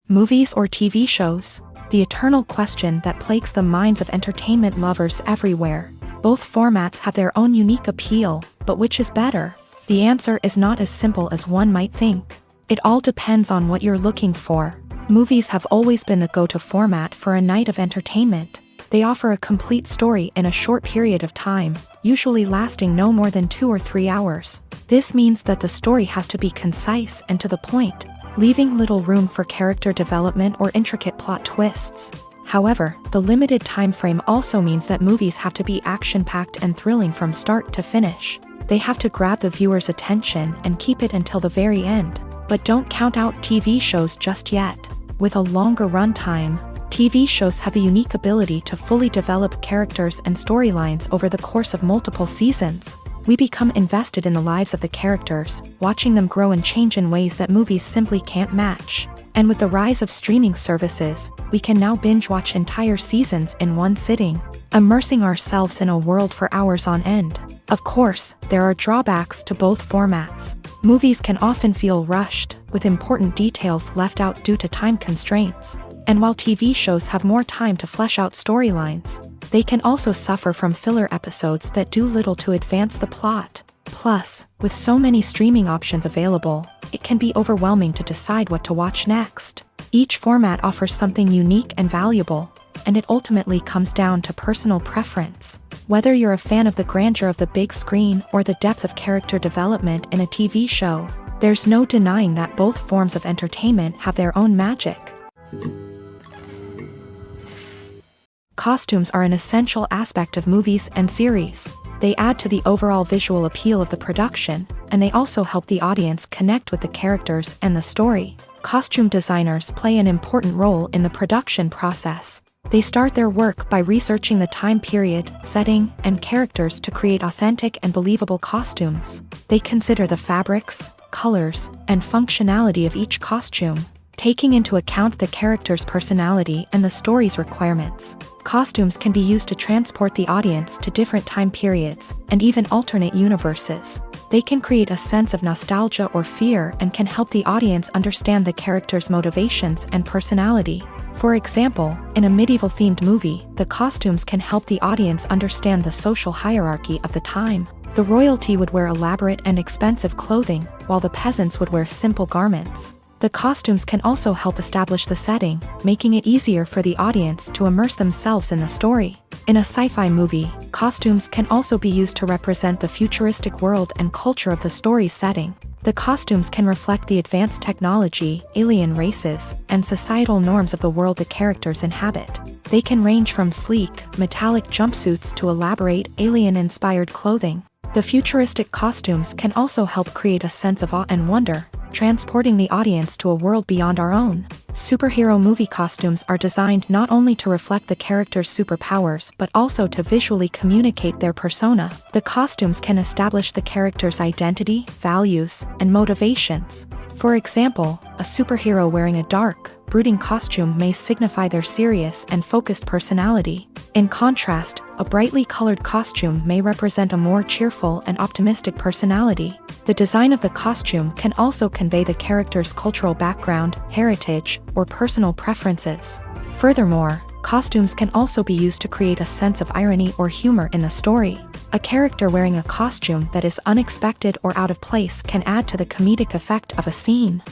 S1: Movies or TV shows? The eternal question that plagues the minds of entertainment lovers everywhere. Both formats have their own unique appeal, but which is better? The answer is not as simple as one might think. It all depends on what you're looking for. Movies have always been the go-to format for a night of entertainment. They offer a complete story in a short period of time, usually lasting no more than 2 or 3 hours. This means that the story has to be concise and to the point, leaving little room for character development or intricate plot twists. However, the limited time frame also means that movies have to be action-packed and thrilling from start to finish. They have to grab the viewer's attention and keep it until the very end. But don't count out TV shows just yet. With a longer runtime, TV shows have the unique ability to fully develop characters and storylines over the course of multiple seasons. We become invested in the lives of the characters, watching them grow and change in ways that movies simply can't match. And with the rise of streaming services, we can now binge-watch entire seasons in one sitting, immersing ourselves in a world for hours on end. Of course, there are drawbacks to both formats. Movies can often feel rushed, with important details left out due to time constraints. And while TV shows have more time to flesh out storylines, they can also suffer from filler episodes that do little to advance the plot. Plus, with so many streaming options available, it can be overwhelming to decide what to watch next. Each format offers something unique and valuable, and it ultimately comes down to personal preference. Whether you're a fan of the grandeur of the big screen or the depth of character development in a TV show, there's no denying that both forms of entertainment have their own magic. Costumes are an essential aspect of movies and series. They add to the overall visual appeal of the production, and they also help the audience connect with the characters and the story. Costume designers play an important role in the production process. They start their work by researching the time period, setting, and characters to create authentic and believable costumes. They consider the fabrics, colors, and functionality of each costume, taking into account the character's personality and the story's requirements. Costumes can be used to transport the audience to different time periods and even alternate universes. They can create a sense of nostalgia or fear and can help the audience understand the character's motivations and personality. For example, in a medieval-themed movie, the costumes can help the audience understand the social hierarchy of the time. The royalty would wear elaborate and expensive clothing, while the peasants would wear simple garments. The costumes can also help establish the setting, making it easier for the audience to immerse themselves in the story. In a sci-fi movie, costumes can also be used to represent the futuristic world and culture of the story's setting. The costumes can reflect the advanced technology, alien races, and societal norms of the world the characters inhabit. They can range from sleek, metallic jumpsuits to elaborate, alien-inspired clothing. The futuristic costumes can also help create a sense of awe and wonder, transporting the audience to a world beyond our own. Superhero movie costumes are designed not only to reflect the character's superpowers but also to visually communicate their persona. The costumes can establish the character's identity, values, and motivations. For example, a superhero wearing a dark, brooding costume may signify their serious and focused personality. In contrast, a brightly colored costume may represent a more cheerful and optimistic personality. The design of the costume can also convey the character's cultural background, heritage, or personal preferences. Furthermore, costumes can also be used to create a sense of irony or humor in the story. A character wearing a costume that is unexpected or out of place can add to the comedic effect of a scene.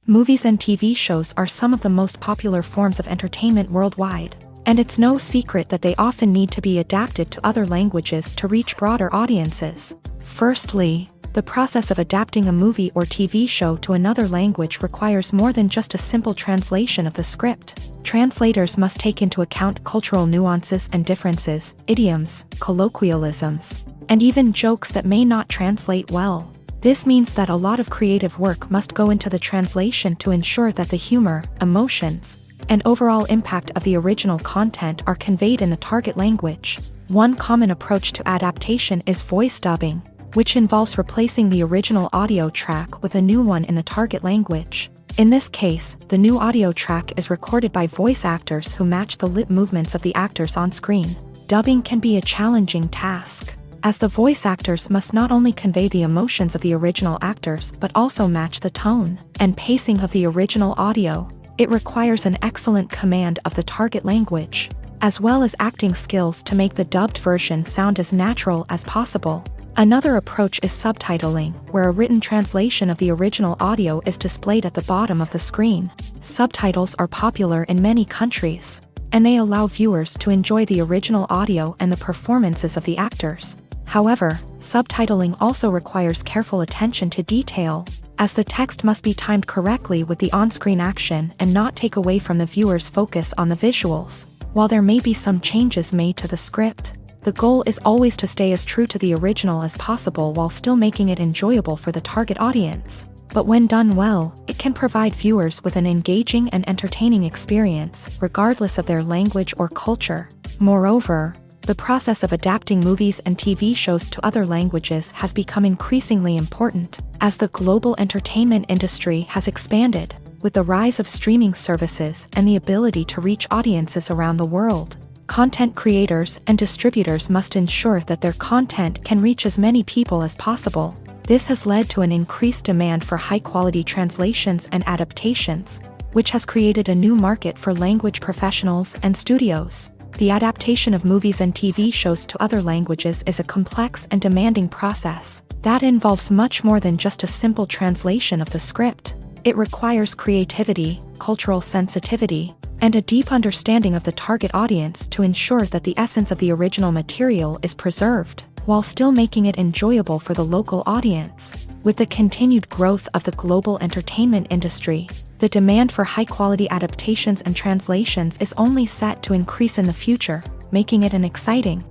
S1: Movies and TV shows are some of the most popular forms of entertainment worldwide, and it's no secret that they often need to be adapted to other languages to reach broader audiences. Firstly, the process of adapting a movie or TV show to another language requires more than just a simple translation of the script. Translators must take into account cultural nuances and differences, idioms, colloquialisms, and even jokes that may not translate well. This means that a lot of creative work must go into the translation to ensure that the humor, emotions, and overall impact of the original content are conveyed in the target language. One common approach to adaptation is voice dubbing, which involves replacing the original audio track with a new one in the target language. In this case, the new audio track is recorded by voice actors who match the lip movements of the actors on screen. Dubbing can be a challenging task, as the voice actors must not only convey the emotions of the original actors but also match the tone and pacing of the original audio. It requires an excellent command of the target language, as well as acting skills to make the dubbed version sound as natural as possible. Another approach is subtitling, where a written translation of the original audio is displayed at the bottom of the screen. Subtitles are popular in many countries, and they allow viewers to enjoy the original audio and the performances of the actors. However, subtitling also requires careful attention to detail, as the text must be timed correctly with the on-screen action and not take away from the viewer's focus on the visuals. While there may be some changes made to the script, the goal is always to stay as true to the original as possible while still making it enjoyable for the target audience. But when done well, it can provide viewers with an engaging and entertaining experience, regardless of their language or culture. Moreover, the process of adapting movies and TV shows to other languages has become increasingly important, as the global entertainment industry has expanded, with the rise of streaming services and the ability to reach audiences around the world. Content creators and distributors must ensure that their content can reach as many people as possible. This has led to an increased demand for high-quality translations and adaptations, which has created a new market for language professionals and studios. The adaptation of movies and TV shows to other languages is a complex and demanding process that involves much more than just a simple translation of the script. It requires creativity, cultural sensitivity, and a deep understanding of the target audience to ensure that the essence of the original material is preserved, while still making it enjoyable for the local audience. With the continued growth of the global entertainment industry, the demand for high-quality adaptations and translations is only set to increase in the future, making it an exciting.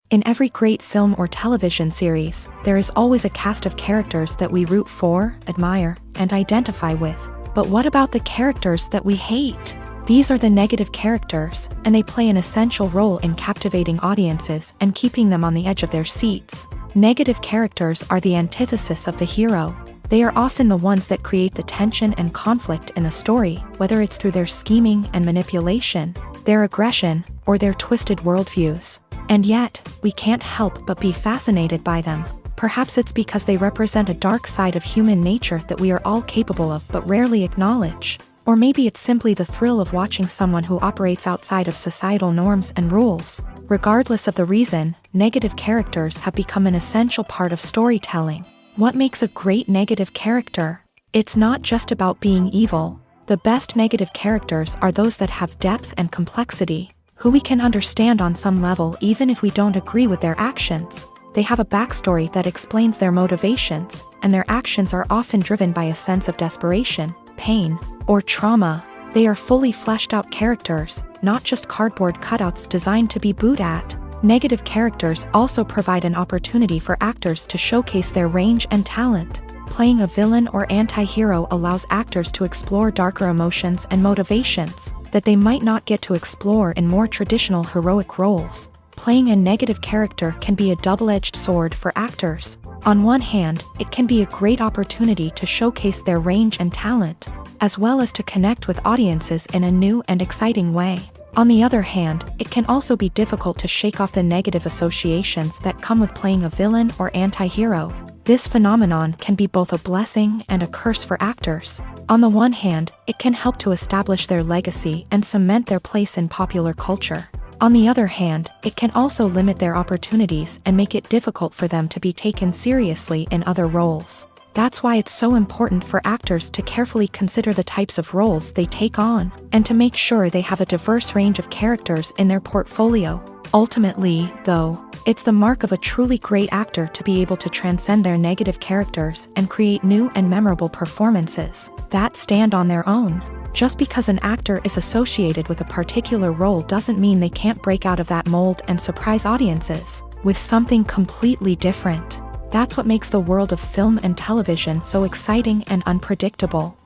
S1: In every great film or television series, there is always a cast of characters that we root for, admire, and identify with. But what about the characters that we hate? These are the negative characters, and they play an essential role in captivating audiences and keeping them on the edge of their seats. Negative characters are the antithesis of the hero. They are often the ones that create the tension and conflict in the story, whether it's through their scheming and manipulation, their aggression, or their twisted worldviews. And yet, we can't help but be fascinated by them. Perhaps it's because they represent a dark side of human nature that we are all capable of but rarely acknowledge. Or maybe it's simply the thrill of watching someone who operates outside of societal norms and rules. Regardless of the reason, negative characters have become an essential part of storytelling. What makes a great negative character? It's not just about being evil. The best negative characters are those that have depth and complexity, who we can understand on some level even if we don't agree with their actions. They have a backstory that explains their motivations, and their actions are often driven by a sense of desperation, pain, or trauma. They are fully fleshed out characters, not just cardboard cutouts designed to be booed at. Negative characters also provide an opportunity for actors to showcase their range and talent. Playing a villain or anti-hero allows actors to explore darker emotions and motivations that they might not get to explore in more traditional heroic roles. Playing a negative character can be a double-edged sword for actors. On one hand, it can be a great opportunity to showcase their range and talent, as well as to connect with audiences in a new and exciting way. On the other hand, it can also be difficult to shake off the negative associations that come with playing a villain or anti-hero. This phenomenon can be both a blessing and a curse for actors. On the one hand, it can help to establish their legacy and cement their place in popular culture. On the other hand, it can also limit their opportunities and make it difficult for them to be taken seriously in other roles. That's why it's so important for actors to carefully consider the types of roles they take on, and to make sure they have a diverse range of characters in their portfolio. Ultimately, though, it's the mark of a truly great actor to be able to transcend their negative characters and create new and memorable performances that stand on their own. Just because an actor is associated with a particular role doesn't mean they can't break out of that mold and surprise audiences with something completely different. That's what makes the world of film and television so exciting and unpredictable.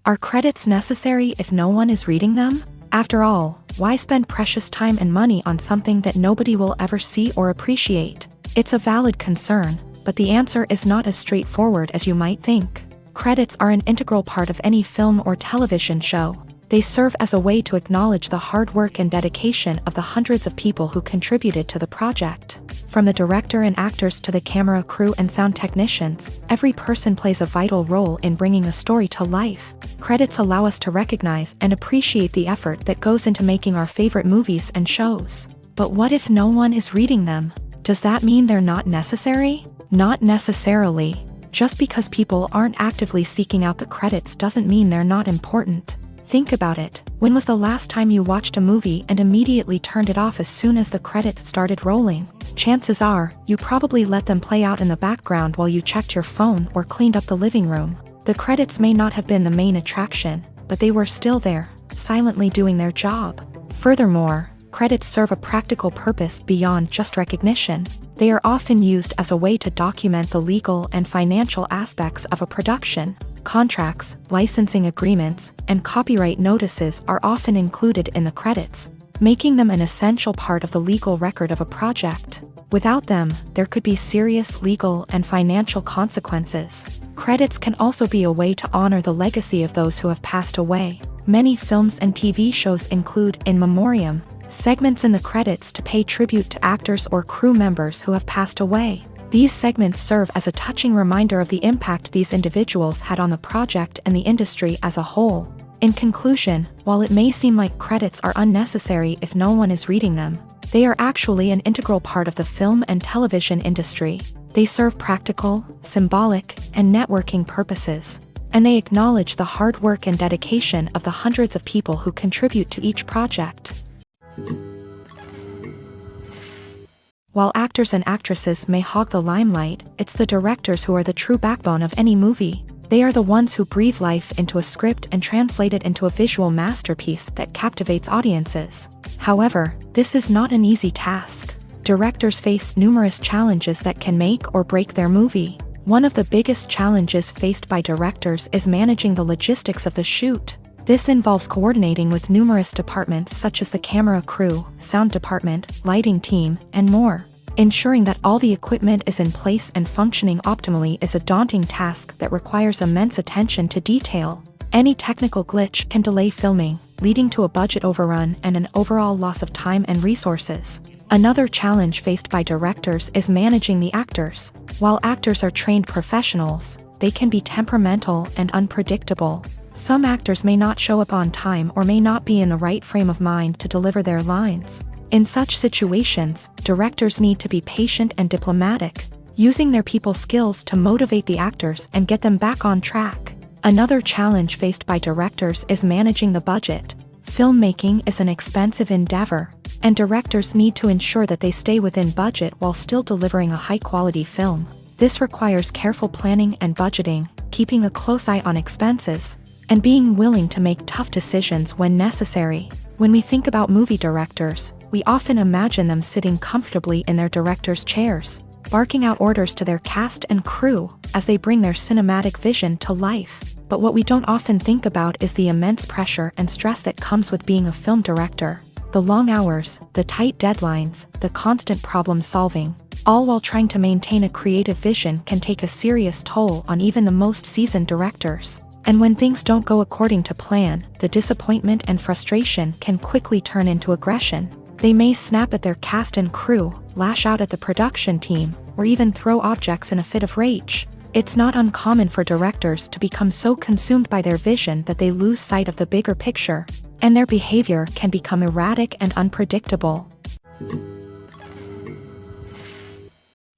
S1: Are credits necessary if no one is reading them? After all, why spend precious time and money on something that nobody will ever see or appreciate? It's a valid concern, but the answer is not as straightforward as you might think. Credits are an integral part of any film or television show. They serve as a way to acknowledge the hard work and dedication of the hundreds of people who contributed to the project. From the director and actors to the camera crew and sound technicians, every person plays a vital role in bringing a story to life. Credits allow us to recognize and appreciate the effort that goes into making our favorite movies and shows. But what if no one is reading them? Does that mean they're not necessary? Not necessarily. Just because people aren't actively seeking out the credits doesn't mean they're not important. Think about it. When was the last time you watched a movie and immediately turned it off as soon as the credits started rolling? Chances are, you probably let them play out in the background while you checked your phone or cleaned up the living room. The credits may not have been the main attraction, but they were still there, silently doing their job. Furthermore, credits serve a practical purpose beyond just recognition. They are often used as a way to document the legal and financial aspects of a production. Contracts, licensing agreements, and copyright notices are often included in the credits, making them an essential part of the legal record of a project. Without them, there could be serious legal and financial consequences. Credits can also be a way to honor the legacy of those who have passed away. Many films and TV shows include in memoriam segments in the credits to pay tribute to actors or crew members who have passed away. These segments serve as a touching reminder of the impact these individuals had on the project and the industry as a whole. In conclusion, while it may seem like credits are unnecessary if no one is reading them, they are actually an integral part of the film and television industry. They serve practical, symbolic, and networking purposes, and they acknowledge the hard work and dedication of the hundreds of people who contribute to each project. While actors and actresses may hog the limelight, it's the directors who are the true backbone of any movie. They are the ones who breathe life into a script and translate it into a visual masterpiece that captivates audiences. However, this is not an easy task. Directors face numerous challenges that can make or break their movie. One of the biggest challenges faced by directors is managing the logistics of the shoot. This involves coordinating with numerous departments such as the camera crew, sound department, lighting team, and more. Ensuring that all the equipment is in place and functioning optimally is a daunting task that requires immense attention to detail. Any technical glitch can delay filming, leading to a budget overrun and an overall loss of time and resources. Another challenge faced by directors is managing the actors. While actors are trained professionals, they can be temperamental and unpredictable. Some actors may not show up on time or may not be in the right frame of mind to deliver their lines. In such situations, directors need to be patient and diplomatic, using their people skills to motivate the actors and get them back on track. Another challenge faced by directors is managing the budget. Filmmaking is an expensive endeavor, and directors need to ensure that they stay within budget while still delivering a high-quality film. This requires careful planning and budgeting, keeping a close eye on expenses, and being willing to make tough decisions when necessary. When we think about movie directors, we often imagine them sitting comfortably in their director's chairs, barking out orders to their cast and crew as they bring their cinematic vision to life. But what we don't often think about is the immense pressure and stress that comes with being a film director. The long hours, the tight deadlines, the constant problem solving, all while trying to maintain a creative vision can take a serious toll on even the most seasoned directors. And when things don't go according to plan, the disappointment and frustration can quickly turn into aggression. They may snap at their cast and crew, lash out at the production team, or even throw objects in a fit of rage. It's not uncommon for directors to become so consumed by their vision that they lose sight of the bigger picture, and their behavior can become erratic and unpredictable.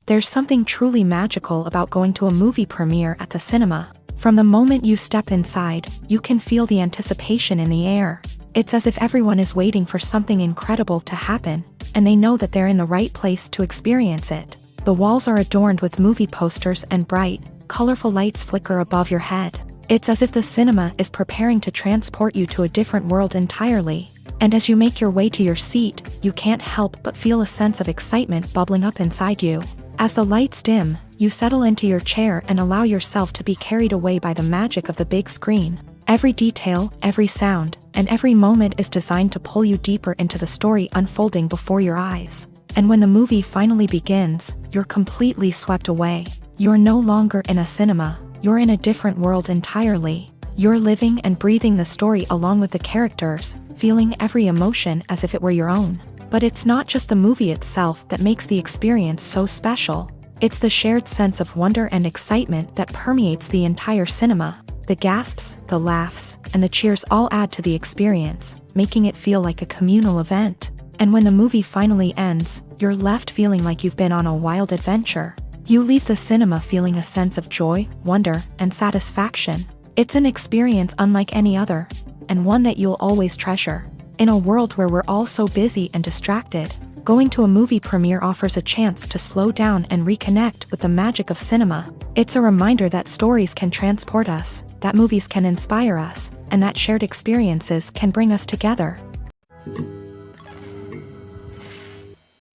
S1: There's something truly magical about going to a movie premiere at the cinema. From the moment you step inside, you can feel the anticipation in the air. It's as if everyone is waiting for something incredible to happen, and they know that they're in the right place to experience it. The walls are adorned with movie posters and bright, colorful lights flicker above your head. It's as if the cinema is preparing to transport you to a different world entirely. And as you make your way to your seat, you can't help but feel a sense of excitement bubbling up inside you. As the lights dim, you settle into your chair and allow yourself to be carried away by the magic of the big screen. Every detail, every sound, and every moment is designed to pull you deeper into the story unfolding before your eyes. And when the movie finally begins, you're completely swept away. You're no longer in a cinema, you're in a different world entirely. You're living and breathing the story along with the characters, feeling every emotion as if it were your own. But it's not just the movie itself that makes the experience so special. It's the shared sense of wonder and excitement that permeates the entire cinema. The gasps, the laughs, and the cheers all add to the experience, making it feel like a communal event. And when the movie finally ends, you're left feeling like you've been on a wild adventure. You leave the cinema feeling a sense of joy, wonder, and satisfaction. It's an experience unlike any other, and one that you'll always treasure. In a world where we're all so busy and distracted, going to a movie premiere offers a chance to slow down and reconnect with the magic of cinema. It's a reminder that stories can transport us, that movies can inspire us, and that shared experiences can bring us together.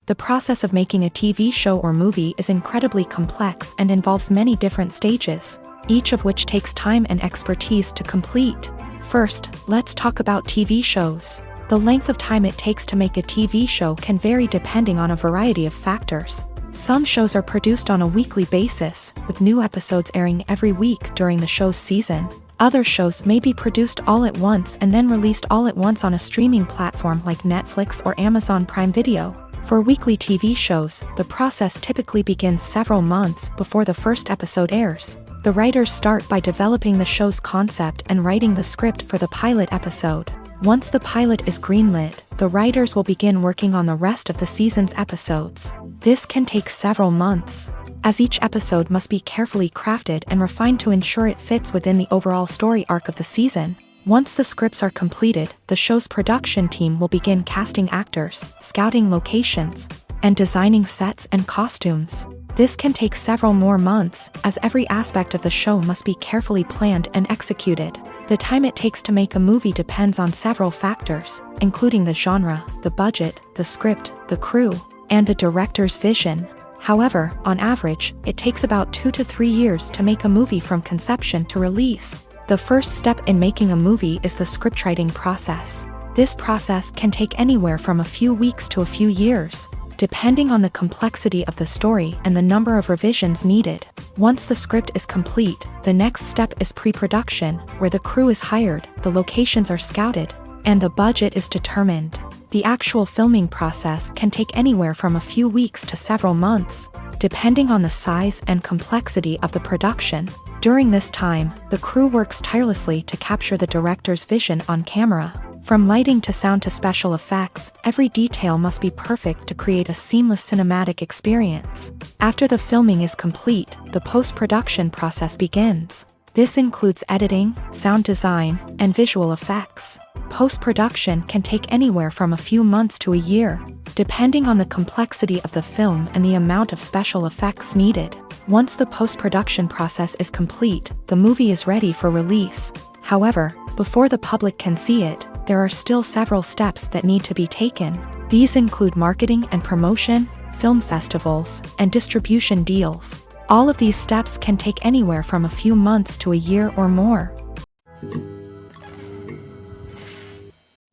S1: The process of making a TV show or movie is incredibly complex and involves many different stages, each of which takes time and expertise to complete. First, let's talk about TV shows. The length of time it takes to make a TV show can vary depending on a variety of factors. Some shows are produced on a weekly basis, with new episodes airing every week during the show's season. Other shows may be produced all at once and then released all at once on a streaming platform like Netflix or Amazon Prime Video. For weekly TV shows, the process typically begins several months before the first episode airs. The writers start by developing the show's concept and writing the script for the pilot episode. Once the pilot is greenlit, the writers will begin working on the rest of the season's episodes. This can take several months, as each episode must be carefully crafted and refined to ensure it fits within the overall story arc of the season. Once the scripts are completed, the show's production team will begin casting actors, scouting locations, and designing sets and costumes. This can take several more months, as every aspect of the show must be carefully planned and executed. The time it takes to make a movie depends on several factors, including the genre, the budget, the script, the crew, and the director's vision. However, on average, it takes about 2 to 3 years to make a movie from conception to release. The first step in making a movie is the scriptwriting process. This process can take anywhere from a few weeks to a few years, depending on the complexity of the story and the number of revisions needed. Once the script is complete, the next step is pre-production, where the crew is hired, the locations are scouted, and the budget is determined. The actual filming process can take anywhere from a few weeks to several months, depending on the size and complexity of the production. During this time, the crew works tirelessly to capture the director's vision on camera. From lighting to sound to special effects, every detail must be perfect to create a seamless cinematic experience. After the filming is complete, the post-production process begins. This includes editing, sound design, and visual effects. Post-production can take anywhere from a few months to a year, depending on the complexity of the film and the amount of special effects needed. Once the post-production process is complete, the movie is ready for release. However, before the public can see it, there are still several steps that need to be taken. These include marketing and promotion, film festivals, and distribution deals. All of these steps can take anywhere from a few months to a year or more.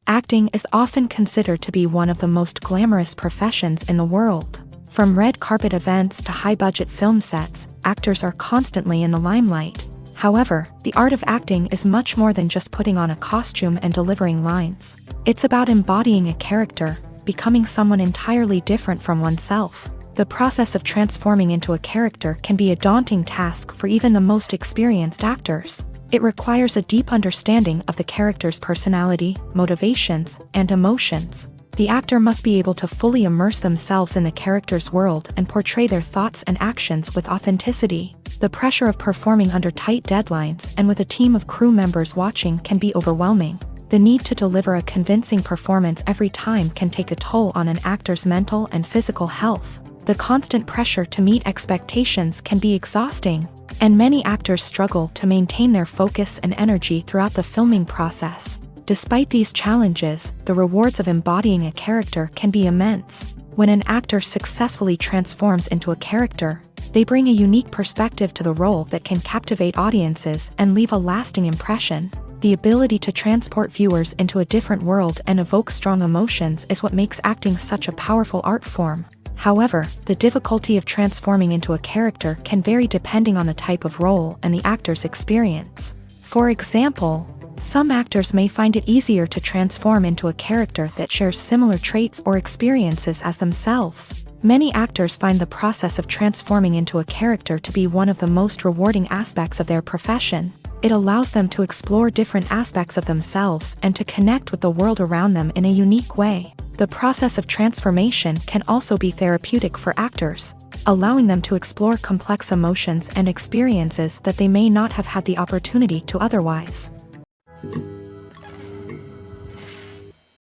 S1: Acting is often considered to be one of the most glamorous professions in the world. From red carpet events to high-budget film sets, actors are constantly in the limelight. However, the art of acting is much more than just putting on a costume and delivering lines. It's about embodying a character, becoming someone entirely different from oneself. The process of transforming into a character can be a daunting task for even the most experienced actors. It requires a deep understanding of the character's personality, motivations, and emotions. The actor must be able to fully immerse themselves in the character's world and portray their thoughts and actions with authenticity. The pressure of performing under tight deadlines and with a team of crew members watching can be overwhelming. The need to deliver a convincing performance every time can take a toll on an actor's mental and physical health. The constant pressure to meet expectations can be exhausting, and many actors struggle to maintain their focus and energy throughout the filming process. Despite these challenges, the rewards of embodying a character can be immense. When an actor successfully transforms into a character, they bring a unique perspective to the role that can captivate audiences and leave a lasting impression. The ability to transport viewers into a different world and evoke strong emotions is what makes acting such a powerful art form. However, the difficulty of transforming into a character can vary depending on the type of role and the actor's experience. For example, some actors may find it easier to transform into a character that shares similar traits or experiences as themselves. Many actors find the process of transforming into a character to be one of the most rewarding aspects of their profession. It allows them to explore different aspects of themselves and to connect with the world around them in a unique way. The process of transformation can also be therapeutic for actors, allowing them to explore complex emotions and experiences that they may not have had the opportunity to otherwise.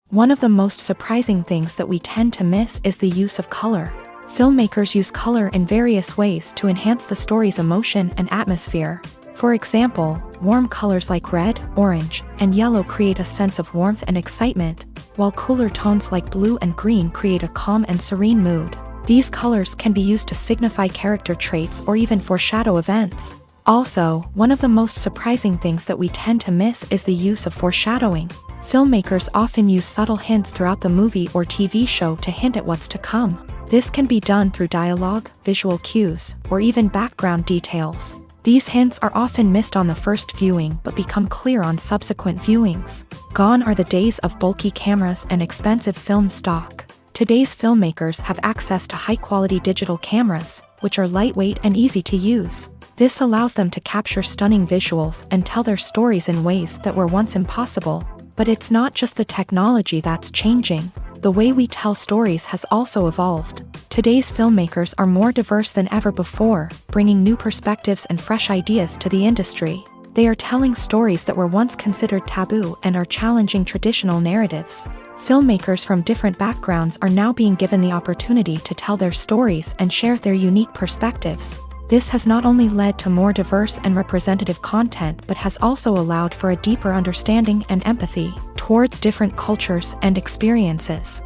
S1: One of the most surprising things that we tend to miss is the use of color. Filmmakers use color in various ways to enhance the story's emotion and atmosphere. For example, warm colors like red, orange, and yellow create a sense of warmth and excitement, while cooler tones like blue and green create a calm and serene mood. These colors can be used to signify character traits or even foreshadow events. Also, one of the most surprising things that we tend to miss is the use of foreshadowing. Filmmakers often use subtle hints throughout the movie or TV show to hint at what's to come. This can be done through dialogue, visual cues, or even background details. These hints are often missed on the first viewing but become clear on subsequent viewings. Gone are the days of bulky cameras and expensive film stock. Today's filmmakers have access to high-quality digital cameras, which are lightweight and easy to use. This allows them to capture stunning visuals and tell their stories in ways that were once impossible. But it's not just the technology that's changing. The way we tell stories has also evolved. Today's filmmakers are more diverse than ever before, bringing new perspectives and fresh ideas to the industry. They are telling stories that were once considered taboo and are challenging traditional narratives. Filmmakers from different backgrounds are now being given the opportunity to tell their stories and share their unique perspectives. This has not only led to more diverse and representative content but has also allowed for a deeper understanding and empathy towards different cultures and experiences.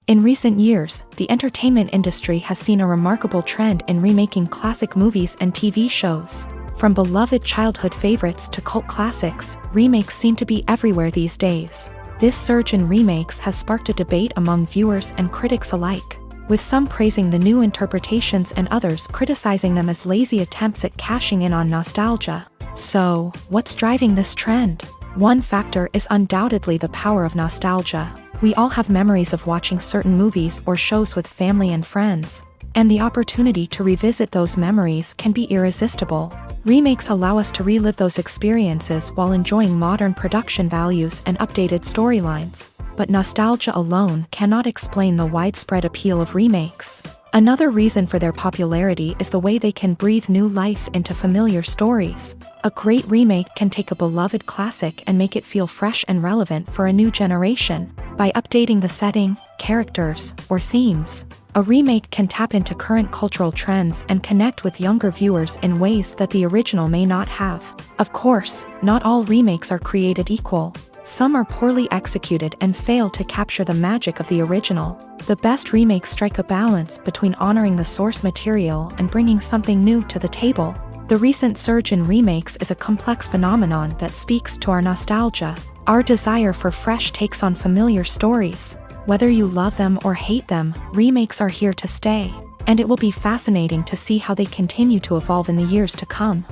S1: In recent years, the entertainment industry has seen a remarkable trend in remaking classic movies and TV shows. From beloved childhood favorites to cult classics, remakes seem to be everywhere these days. This surge in remakes has sparked a debate among viewers and critics alike, with some praising the new interpretations and others criticizing them as lazy attempts at cashing in on nostalgia. So, what's driving this trend? One factor is undoubtedly the power of nostalgia. We all have memories of watching certain movies or shows with family and friends, and the opportunity to revisit those memories can be irresistible. Remakes allow us to relive those experiences while enjoying modern production values and updated storylines. But nostalgia alone cannot explain the widespread appeal of remakes. Another reason for their popularity is the way they can breathe new life into familiar stories. A great remake can take a beloved classic and make it feel fresh and relevant for a new generation. By updating the setting, characters, or themes, A remake can tap into current cultural trends and connect with younger viewers in ways that the original may not have. Of course, not all remakes are created equal. Some are poorly executed and fail to capture the magic of the original. The best remakes strike a balance between honoring the source material and bringing something new to the table. The recent surge in remakes is a complex phenomenon that speaks to our nostalgia, our desire for fresh takes on familiar stories. Whether you love them or hate them, remakes are here to stay, and it will be fascinating to see how they continue to evolve in the years to come.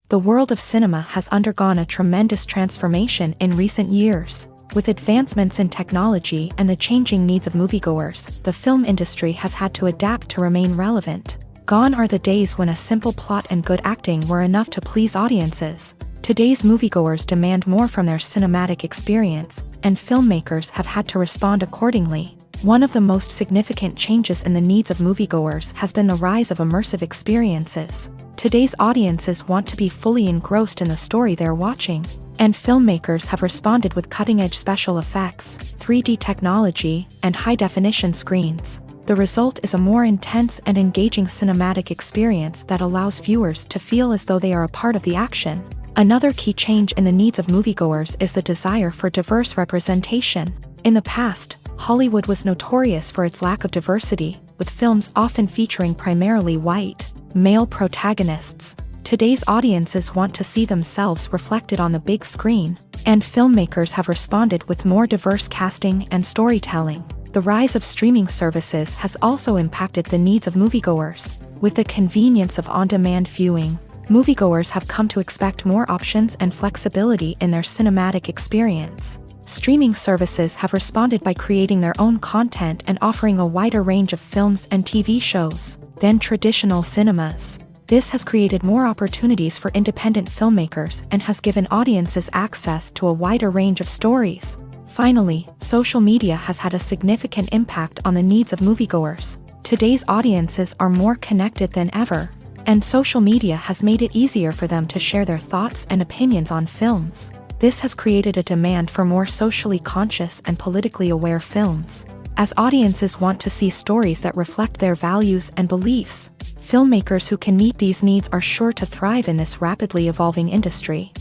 S1: The world of cinema has undergone a tremendous transformation in recent years. With advancements in technology and the changing needs of moviegoers, the film industry has had to adapt to remain relevant. Gone are the days when a simple plot and good acting were enough to please audiences. Today's moviegoers demand more from their cinematic experience, and filmmakers have had to respond accordingly. One of the most significant changes in the needs of moviegoers has been the rise of immersive experiences. Today's audiences want to be fully engrossed in the story they're watching, and filmmakers have responded with cutting-edge special effects, 3D technology, and high-definition screens. The result is a more intense and engaging cinematic experience that allows viewers to feel as though they are a part of the action. Another key change in the needs of moviegoers is the desire for diverse representation. In the past, Hollywood was notorious for its lack of diversity, with films often featuring primarily white, male protagonists. Today's audiences want to see themselves reflected on the big screen, and filmmakers have responded with more diverse casting and storytelling. The rise of streaming services has also impacted the needs of moviegoers. With the convenience of on-demand viewing, moviegoers have come to expect more options and flexibility in their cinematic experience. Streaming services have responded by creating their own content and offering a wider range of films and TV shows than traditional cinemas. This has created more opportunities for independent filmmakers and has given audiences access to a wider range of stories. Finally, social media has had a significant impact on the needs of moviegoers. Today's audiences are more connected than ever, and social media has made it easier for them to share their thoughts and opinions on films. This has created a demand for more socially conscious and politically aware films. As audiences want to see stories that reflect their values and beliefs, filmmakers who can meet these needs are sure to thrive in this rapidly evolving industry.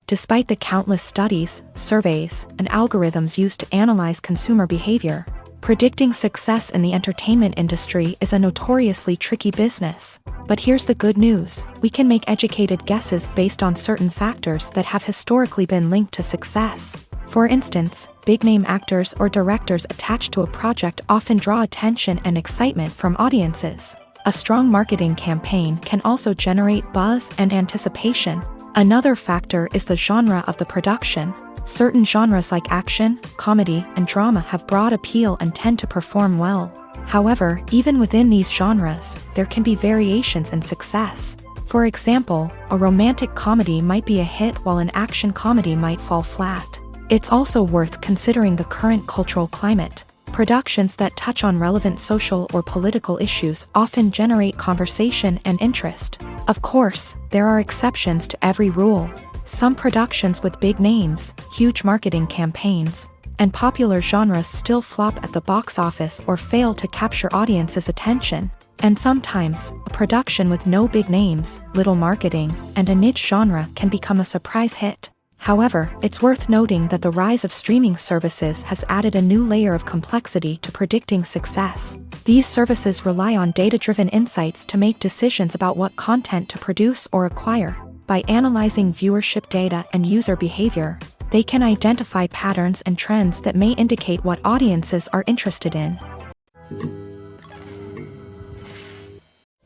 S1: Despite the countless studies, surveys, and algorithms used to analyze consumer behavior, predicting success in the entertainment industry is a notoriously tricky business. But here's the good news: we can make educated guesses based on certain factors that have historically been linked to success. For instance, big-name actors or directors attached to a project often draw attention and excitement from audiences. A strong marketing campaign can also generate buzz and anticipation. Another factor is the genre of the production. Certain genres like action, comedy, and drama have broad appeal and tend to perform well. However, even within these genres, there can be variations in success. For example, a romantic comedy might be a hit while an action comedy might fall flat. It's also worth considering the current cultural climate. Productions that touch on relevant social or political issues often generate conversation and interest. Of course, there are exceptions to every rule. Some productions with big names, huge marketing campaigns, and popular genres still flop at the box office or fail to capture audiences' attention. And sometimes, a production with no big names, little marketing, and a niche genre can become a surprise hit. However, it's worth noting that the rise of streaming services has added a new layer of complexity to predicting success. These services rely on data-driven insights to make decisions about what content to produce or acquire. By analyzing viewership data and user behavior, they can identify patterns and trends that may indicate what audiences are interested in.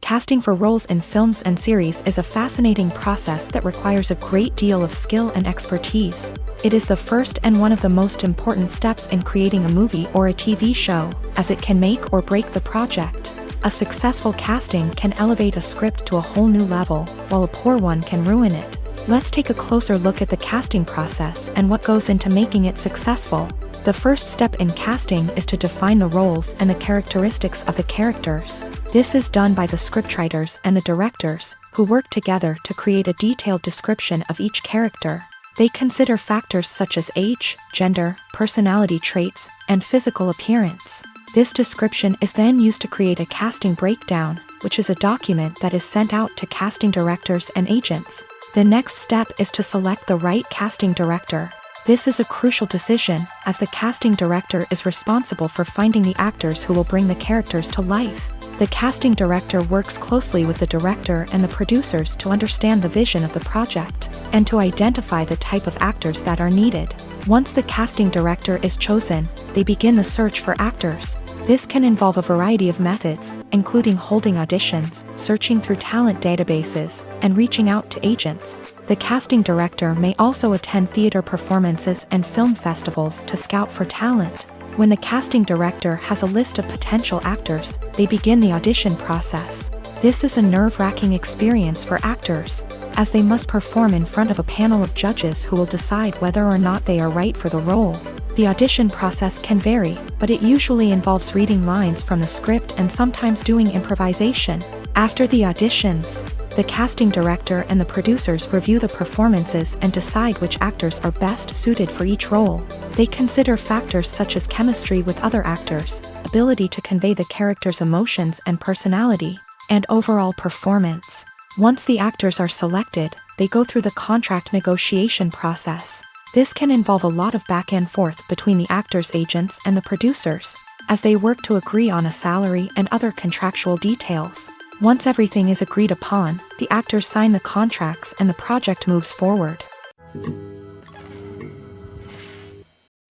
S1: Casting for roles in films and series is a fascinating process that requires a great deal of skill and expertise. It is the first and one of the most important steps in creating a movie or a TV show, as it can make or break the project. A successful casting can elevate a script to a whole new level, while a poor one can ruin it. Let's take a closer look at the casting process and what goes into making it successful. The first step in casting is to define the roles and the characteristics of the characters. This is done by the scriptwriters and the directors, who work together to create a detailed description of each character. They consider factors such as age, gender, personality traits, and physical appearance. This description is then used to create a casting breakdown, which is a document that is sent out to casting directors and agents. The next step is to select the right casting director. This is a crucial decision, as the casting director is responsible for finding the actors who will bring the characters to life. The casting director works closely with the director and the producers to understand the vision of the project, and to identify the type of actors that are needed. Once the casting director is chosen, they begin the search for actors. This can involve a variety of methods, including holding auditions, searching through talent databases, and reaching out to agents. The casting director may also attend theater performances and film festivals to scout for talent. When the casting director has a list of potential actors, they begin the audition process. This is a nerve-wracking experience for actors, as they must perform in front of a panel of judges who will decide whether or not they are right for the role. The audition process can vary, but it usually involves reading lines from the script and sometimes doing improvisation. After the auditions, the casting director and the producers review the performances and decide which actors are best suited for each role. They consider factors such as chemistry with other actors, ability to convey the character's emotions and personality, and overall performance. Once the actors are selected, they go through the contract negotiation process. This can involve a lot of back and forth between the actors' agents and the producers, as they work to agree on a salary and other contractual details. Once everything is agreed upon, the actors sign the contracts and the project moves forward.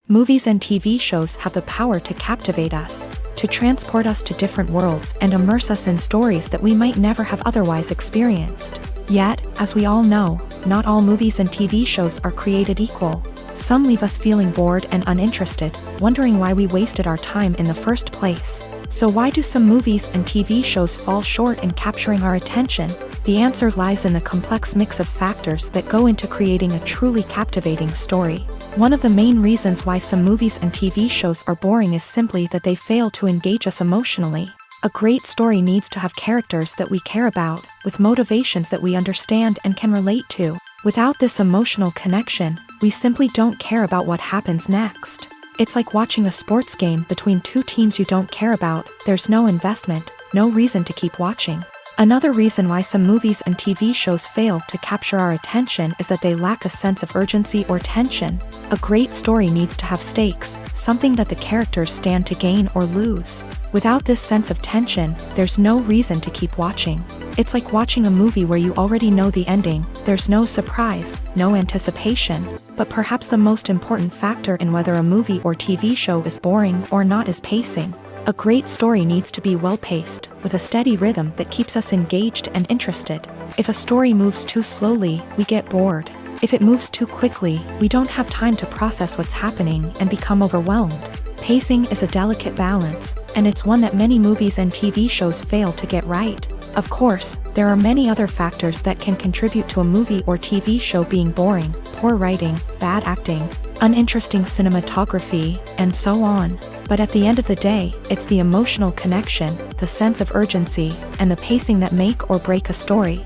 S1: Movies and TV shows have the power to captivate us, to transport us to different worlds and immerse us in stories that we might never have otherwise experienced. Yet, as we all know, not all movies and TV shows are created equal. Some leave us feeling bored and uninterested, wondering why we wasted our time in the first place. So why do some movies and TV shows fall short in capturing our attention? The answer lies in the complex mix of factors that go into creating a truly captivating story. One of the main reasons why some movies and TV shows are boring is simply that they fail to engage us emotionally. A great story needs to have characters that we care about, with motivations that we understand and can relate to. Without this emotional connection, we simply don't care about what happens next. It's like watching a sports game between two teams you don't care about. There's no investment, no reason to keep watching. Another reason why some movies and TV shows fail to capture our attention is that they lack a sense of urgency or tension. A great story needs to have stakes, something that the characters stand to gain or lose. Without this sense of tension, there's no reason to keep watching. It's like watching a movie where you already know the ending. There's no surprise, no anticipation. But perhaps the most important factor in whether a movie or TV show is boring or not is pacing. A great story needs to be well-paced, with a steady rhythm that keeps us engaged and interested. If a story moves too slowly, we get bored. If it moves too quickly, we don't have time to process what's happening and become overwhelmed. Pacing is a delicate balance, and it's one that many movies and TV shows fail to get right. Of course, there are many other factors that can contribute to a movie or TV show being boring: poor writing, bad acting, uninteresting cinematography, and so on. But at the end of the day, it's the emotional connection, the sense of urgency, and the pacing that make or break a story.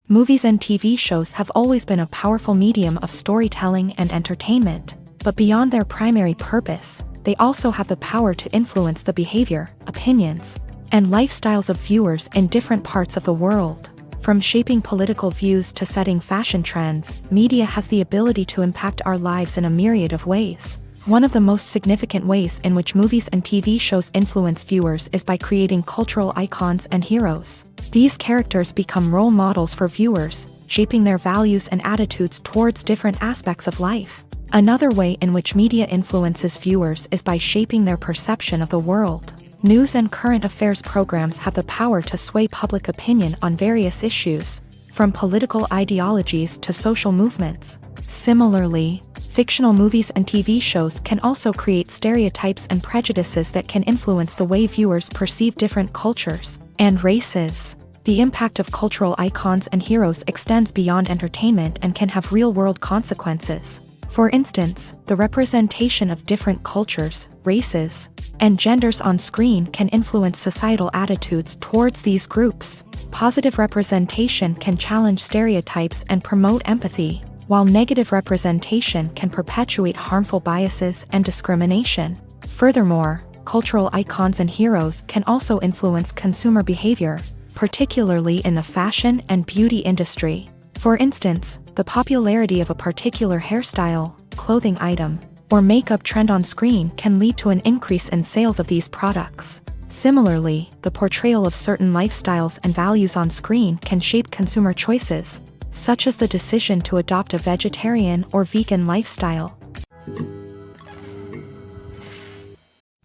S1: Movies and TV shows have always been a powerful medium of storytelling and entertainment, but beyond their primary purpose, they also have the power to influence the behavior, opinions, and lifestyles of viewers in different parts of the world. From shaping political views to setting fashion trends, media has the ability to impact our lives in a myriad of ways. One of the most significant ways in which movies and TV shows influence viewers is by creating cultural icons and heroes. These characters become role models for viewers, shaping their values and attitudes towards different aspects of life. Another way in which media influences viewers is by shaping their perception of the world. News and current affairs programs have the power to sway public opinion on various issues, from political ideologies to social movements. Similarly, fictional movies and TV shows can also create stereotypes and prejudices that can influence the way viewers perceive different cultures and races. The impact of cultural icons and heroes extends beyond entertainment and can have real-world consequences. For instance, the representation of different cultures, races, and genders on screen can influence societal attitudes towards these groups. Positive representation can challenge stereotypes and promote empathy, while negative representation can perpetuate harmful biases and discrimination. Furthermore, cultural icons and heroes can also influence consumer behavior, particularly in the fashion and beauty industry. For instance, the popularity of a particular hairstyle, clothing item, or makeup trend on screen can lead to an increase in sales of these products. Similarly, the portrayal of certain lifestyles and values on screen can shape consumer choices, such as the decision to adopt a vegetarian or vegan lifestyle.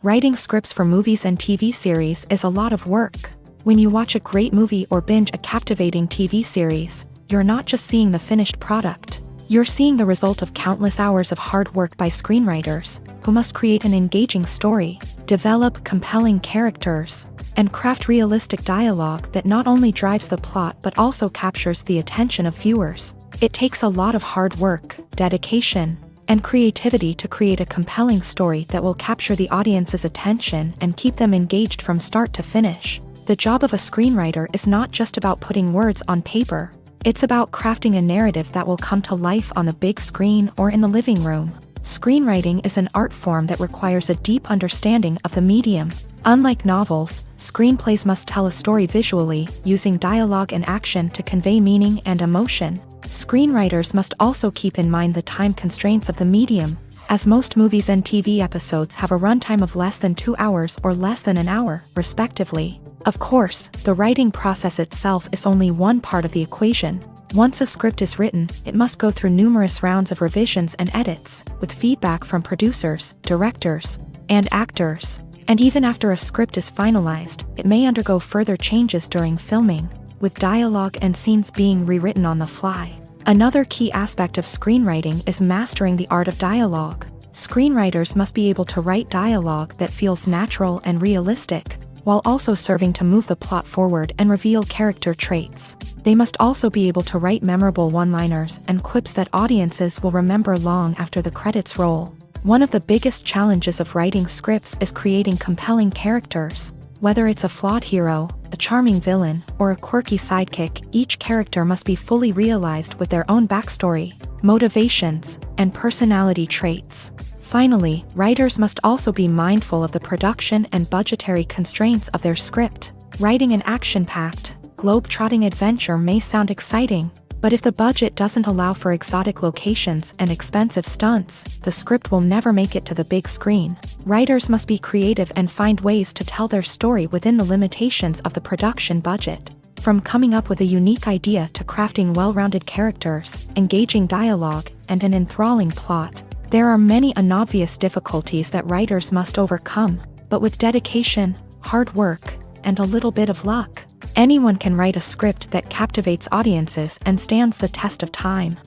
S1: Writing scripts for movies and TV series is a lot of work. When you watch a great movie or binge a captivating TV series, you're not just seeing the finished product. You're seeing the result of countless hours of hard work by screenwriters, who must create an engaging story, develop compelling characters, and craft realistic dialogue that not only drives the plot but also captures the attention of viewers. It takes a lot of hard work, dedication, and creativity to create a compelling story that will capture the audience's attention and keep them engaged from start to finish. The job of a screenwriter is not just about putting words on paper. It's about crafting a narrative that will come to life on the big screen or in the living room. Screenwriting is an art form that requires a deep understanding of the medium. Unlike novels, screenplays must tell a story visually, using dialogue and action to convey meaning and emotion. Screenwriters must also keep in mind the time constraints of the medium, as most movies and TV episodes have a runtime of less than 2 hours or less than an hour, respectively. Of course, the writing process itself is only one part of the equation. Once a script is written, it must go through numerous rounds of revisions and edits, with feedback from producers, directors, and actors. And even after a script is finalized, it may undergo further changes during filming, with dialogue and scenes being rewritten on the fly. Another key aspect of screenwriting is mastering the art of dialogue. Screenwriters must be able to write dialogue that feels natural and realistic, while also serving to move the plot forward and reveal character traits. They must also be able to write memorable one-liners and quips that audiences will remember long after the credits roll. One of the biggest challenges of writing scripts is creating compelling characters. Whether it's a flawed hero, a charming villain, or a quirky sidekick, each character must be fully realized with their own backstory, motivations, and personality traits. Finally, writers must also be mindful of the production and budgetary constraints of their script. Writing an action-packed, globe-trotting adventure may sound exciting, but if the budget doesn't allow for exotic locations and expensive stunts, the script will never make it to the big screen. Writers must be creative and find ways to tell their story within the limitations of the production budget. From coming up with a unique idea to crafting well-rounded characters, engaging dialogue, and an enthralling plot, there are many unobvious difficulties that writers must overcome, but with dedication, hard work, and a little bit of luck, anyone can write a script that captivates audiences and stands the test of time.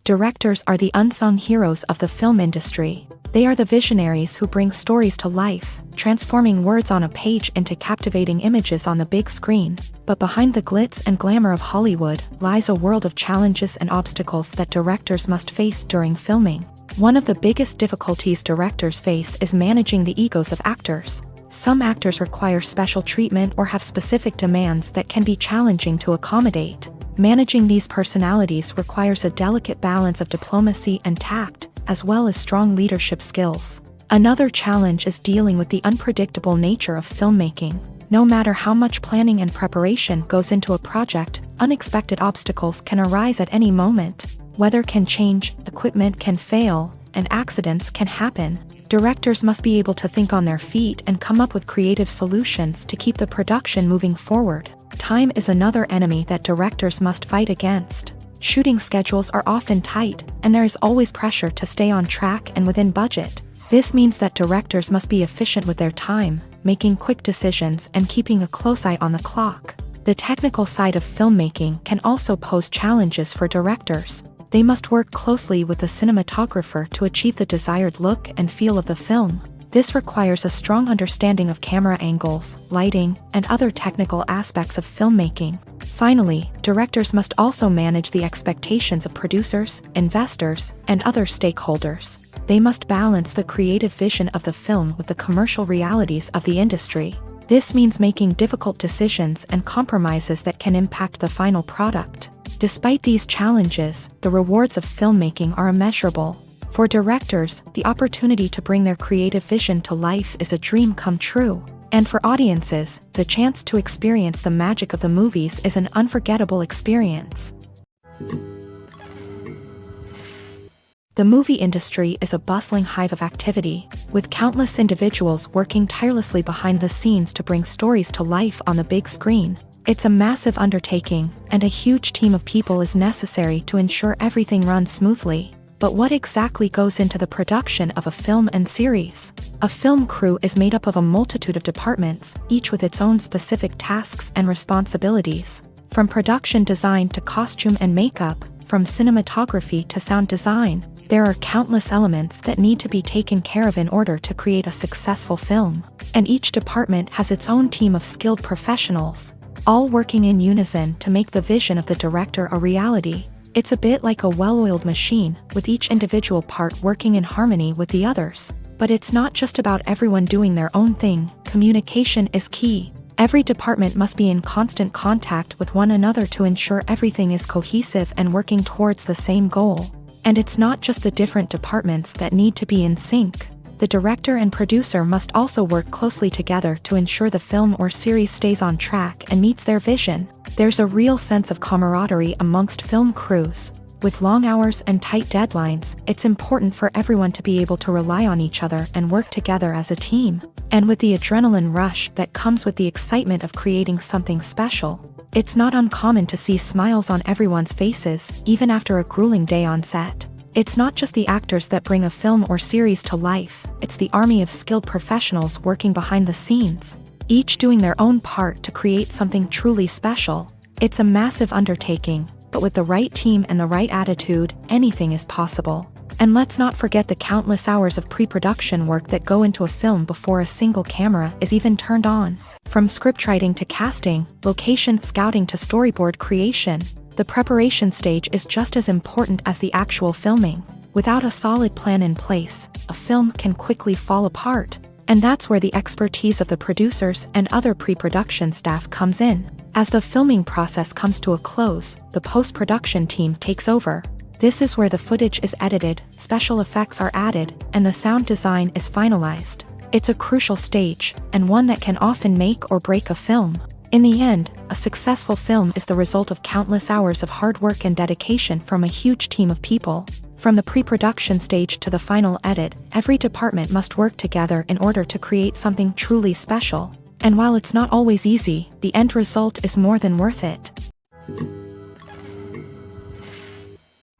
S1: Directors are the unsung heroes of the film industry. They are the visionaries who bring stories to life, transforming words on a page into captivating images on the big screen. But behind the glitz and glamour of Hollywood lies a world of challenges and obstacles that directors must face during filming. One of the biggest difficulties directors face is managing the egos of actors. Some actors require special treatment or have specific demands that can be challenging to accommodate. Managing these personalities requires a delicate balance of diplomacy and tact, as well as strong leadership skills. Another challenge is dealing with the unpredictable nature of filmmaking. No matter how much planning and preparation goes into a project, unexpected obstacles can arise at any moment. Weather can change, equipment can fail, and accidents can happen. Directors must be able to think on their feet and come up with creative solutions to keep the production moving forward. Time is another enemy that directors must fight against. Shooting schedules are often tight, and there is always pressure to stay on track and within budget. This means that directors must be efficient with their time, making quick decisions and keeping a close eye on the clock. The technical side of filmmaking can also pose challenges for directors. They must work closely with the cinematographer to achieve the desired look and feel of the film. This requires a strong understanding of camera angles, lighting, and other technical aspects of filmmaking. Finally, directors must also manage the expectations of producers, investors, and other stakeholders. They must balance the creative vision of the film with the commercial realities of the industry. This means making difficult decisions and compromises that can impact the final product. Despite these challenges, the rewards of filmmaking are immeasurable. For directors, the opportunity to bring their creative vision to life is a dream come true. And for audiences, the chance to experience the magic of the movies is an unforgettable experience. The movie industry is a bustling hive of activity, with countless individuals working tirelessly behind the scenes to bring stories to life on the big screen. It's a massive undertaking, and a huge team of people is necessary to ensure everything runs smoothly. But what exactly goes into the production of a film and series? A film crew is made up of a multitude of departments, each with its own specific tasks and responsibilities. From production design to costume and makeup, from cinematography to sound design, there are countless elements that need to be taken care of in order to create a successful film. And each department has its own team of skilled professionals, all working in unison to make the vision of the director a reality. It's a bit like a well-oiled machine, with each individual part working in harmony with the others. But it's not just about everyone doing their own thing. Communication is key. Every department must be in constant contact with one another to ensure everything is cohesive and working towards the same goal. And it's not just the different departments that need to be in sync. The director and producer must also work closely together to ensure the film or series stays on track and meets their vision. There's a real sense of camaraderie amongst film crews. With long hours and tight deadlines, it's important for everyone to be able to rely on each other and work together as a team. And with the adrenaline rush that comes with the excitement of creating something special, it's not uncommon to see smiles on everyone's faces, even after a grueling day on set. It's not just the actors that bring a film or series to life, it's the army of skilled professionals working behind the scenes, each doing their own part to create something truly special. It's a massive undertaking, but with the right team and the right attitude, anything is possible. And let's not forget the countless hours of pre-production work that go into a film before a single camera is even turned on. From scriptwriting to casting, location scouting to storyboard creation, the preparation stage is just as important as the actual filming. Without a solid plan in place, a film can quickly fall apart. And that's where the expertise of the producers and other pre-production staff comes in. As the filming process comes to a close, the post-production team takes over. This is where the footage is edited, special effects are added, and the sound design is finalized. It's a crucial stage, and one that can often make or break a film. In the end, a successful film is the result of countless hours of hard work and dedication from a huge team of people. From the pre-production stage to the final edit, every department must work together in order to create something truly special. And while it's not always easy, the end result is more than worth it.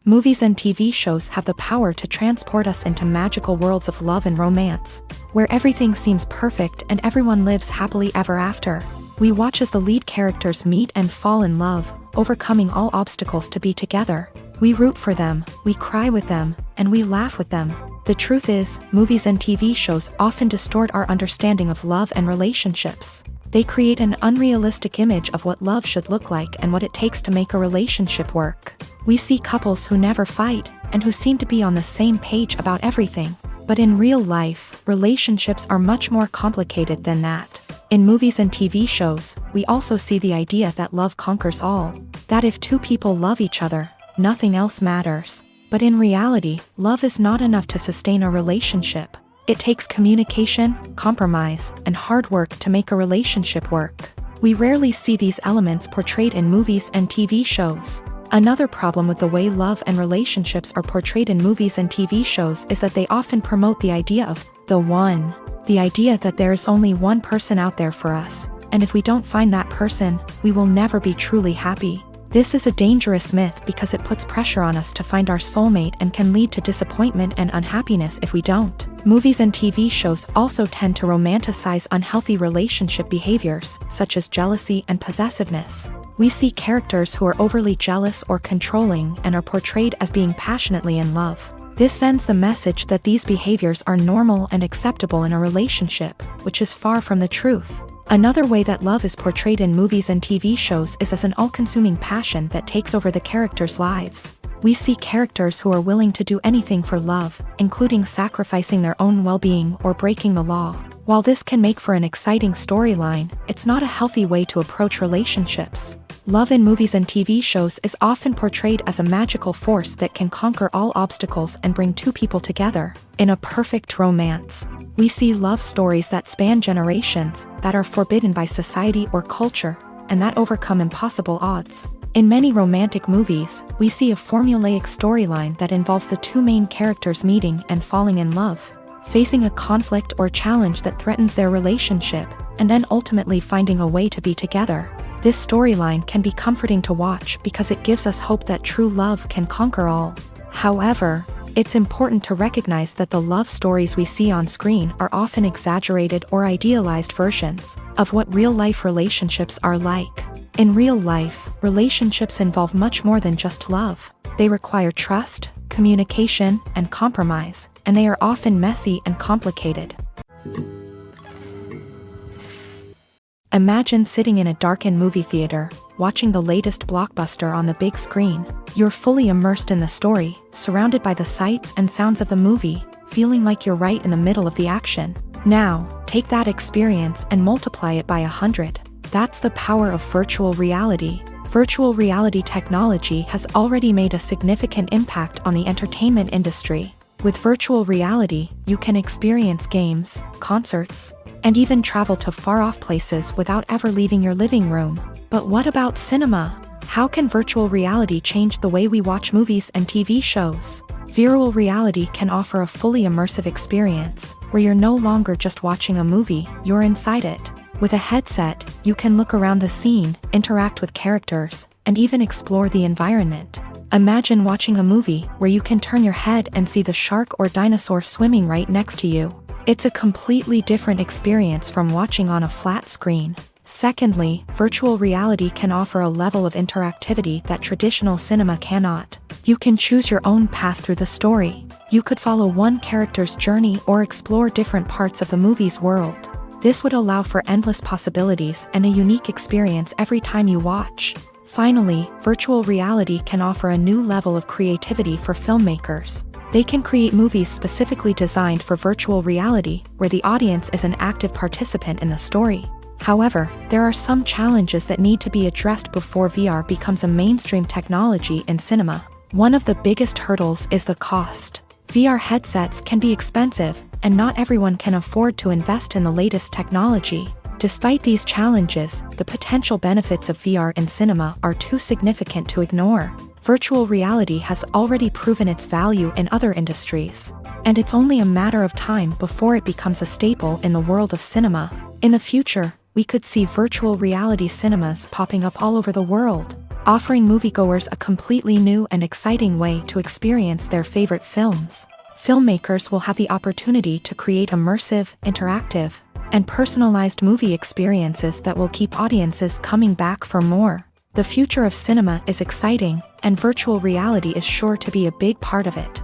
S1: Movies and TV shows have the power to transport us into magical worlds of love and romance, where everything seems perfect and everyone lives happily ever after. We watch as the lead characters meet and fall in love, overcoming all obstacles to be together. We root for them, we cry with them, and we laugh with them. The truth is, movies and TV shows often distort our understanding of love and relationships. They create an unrealistic image of what love should look like and what it takes to make a relationship work. We see couples who never fight, and who seem to be on the same page about everything. But in real life, relationships are much more complicated than that. In movies and TV shows, we also see the idea that love conquers all. That if two people love each other, nothing else matters. But in reality, love is not enough to sustain a relationship. It takes communication, compromise, and hard work to make a relationship work. We rarely see these elements portrayed in movies and TV shows. Another problem with the way love and relationships are portrayed in movies and TV shows is that they often promote the idea of the one. The idea that there is only one person out there for us, and if we don't find that person, we will never be truly happy. This is a dangerous myth because it puts pressure on us to find our soulmate and can lead to disappointment and unhappiness if we don't. Movies and TV shows also tend to romanticize unhealthy relationship behaviors, such as jealousy and possessiveness. We see characters who are overly jealous or controlling and are portrayed as being passionately in love. This sends the message that these behaviors are normal and acceptable in a relationship, which is far from the truth. Another way that love is portrayed in movies and TV shows is as an all-consuming passion that takes over the characters' lives. We see characters who are willing to do anything for love, including sacrificing their own well-being or breaking the law. While this can make for an exciting storyline, it's not a healthy way to approach relationships. Love in movies and TV shows is often portrayed as a magical force that can conquer all obstacles and bring two people together. In a perfect romance, we see love stories that span generations, that are forbidden by society or culture, and that overcome impossible odds. In many romantic movies, we see a formulaic storyline that involves the two main characters meeting and falling in love, facing a conflict or challenge that threatens their relationship, and then ultimately finding a way to be together. This storyline can be comforting to watch because it gives us hope that true love can conquer all. However, it's important to recognize that the love stories we see on screen are often exaggerated or idealized versions of what real-life relationships are like. In real life, relationships involve much more than just love. They require trust, communication, and compromise, and they are often messy and complicated. Imagine sitting in a darkened movie theater, watching the latest blockbuster on the big screen. You're fully immersed in the story, surrounded by the sights and sounds of the movie, feeling like you're right in the middle of the action. Now, take that experience and multiply it by 100. That's the power of virtual reality. Virtual reality technology has already made a significant impact on the entertainment industry. With virtual reality, you can experience games, concerts, and even travel to far-off places without ever leaving your living room. But what about cinema? How can virtual reality change the way we watch movies and TV shows? Virtual reality can offer a fully immersive experience, where you're no longer just watching a movie, you're inside it. With a headset, you can look around the scene, interact with characters, and even explore the environment. Imagine watching a movie where you can turn your head and see the shark or dinosaur swimming right next to you. It's a completely different experience from watching on a flat screen. Secondly, virtual reality can offer a level of interactivity that traditional cinema cannot. You can choose your own path through the story. You could follow one character's journey or explore different parts of the movie's world. This would allow for endless possibilities and a unique experience every time you watch. Finally, virtual reality can offer a new level of creativity for filmmakers. They can create movies specifically designed for virtual reality, where the audience is an active participant in the story. However, there are some challenges that need to be addressed before VR becomes a mainstream technology in cinema. One of the biggest hurdles is the cost. VR headsets can be expensive, and not everyone can afford to invest in the latest technology. Despite these challenges, the potential benefits of VR in cinema are too significant to ignore. Virtual reality has already proven its value in other industries, and it's only a matter of time before it becomes a staple in the world of cinema. In the future, we could see virtual reality cinemas popping up all over the world, offering moviegoers a completely new and exciting way to experience their favorite films. Filmmakers will have the opportunity to create immersive, interactive, and personalized movie experiences that will keep audiences coming back for more. The future of cinema is exciting, and virtual reality is sure to be a big part of it.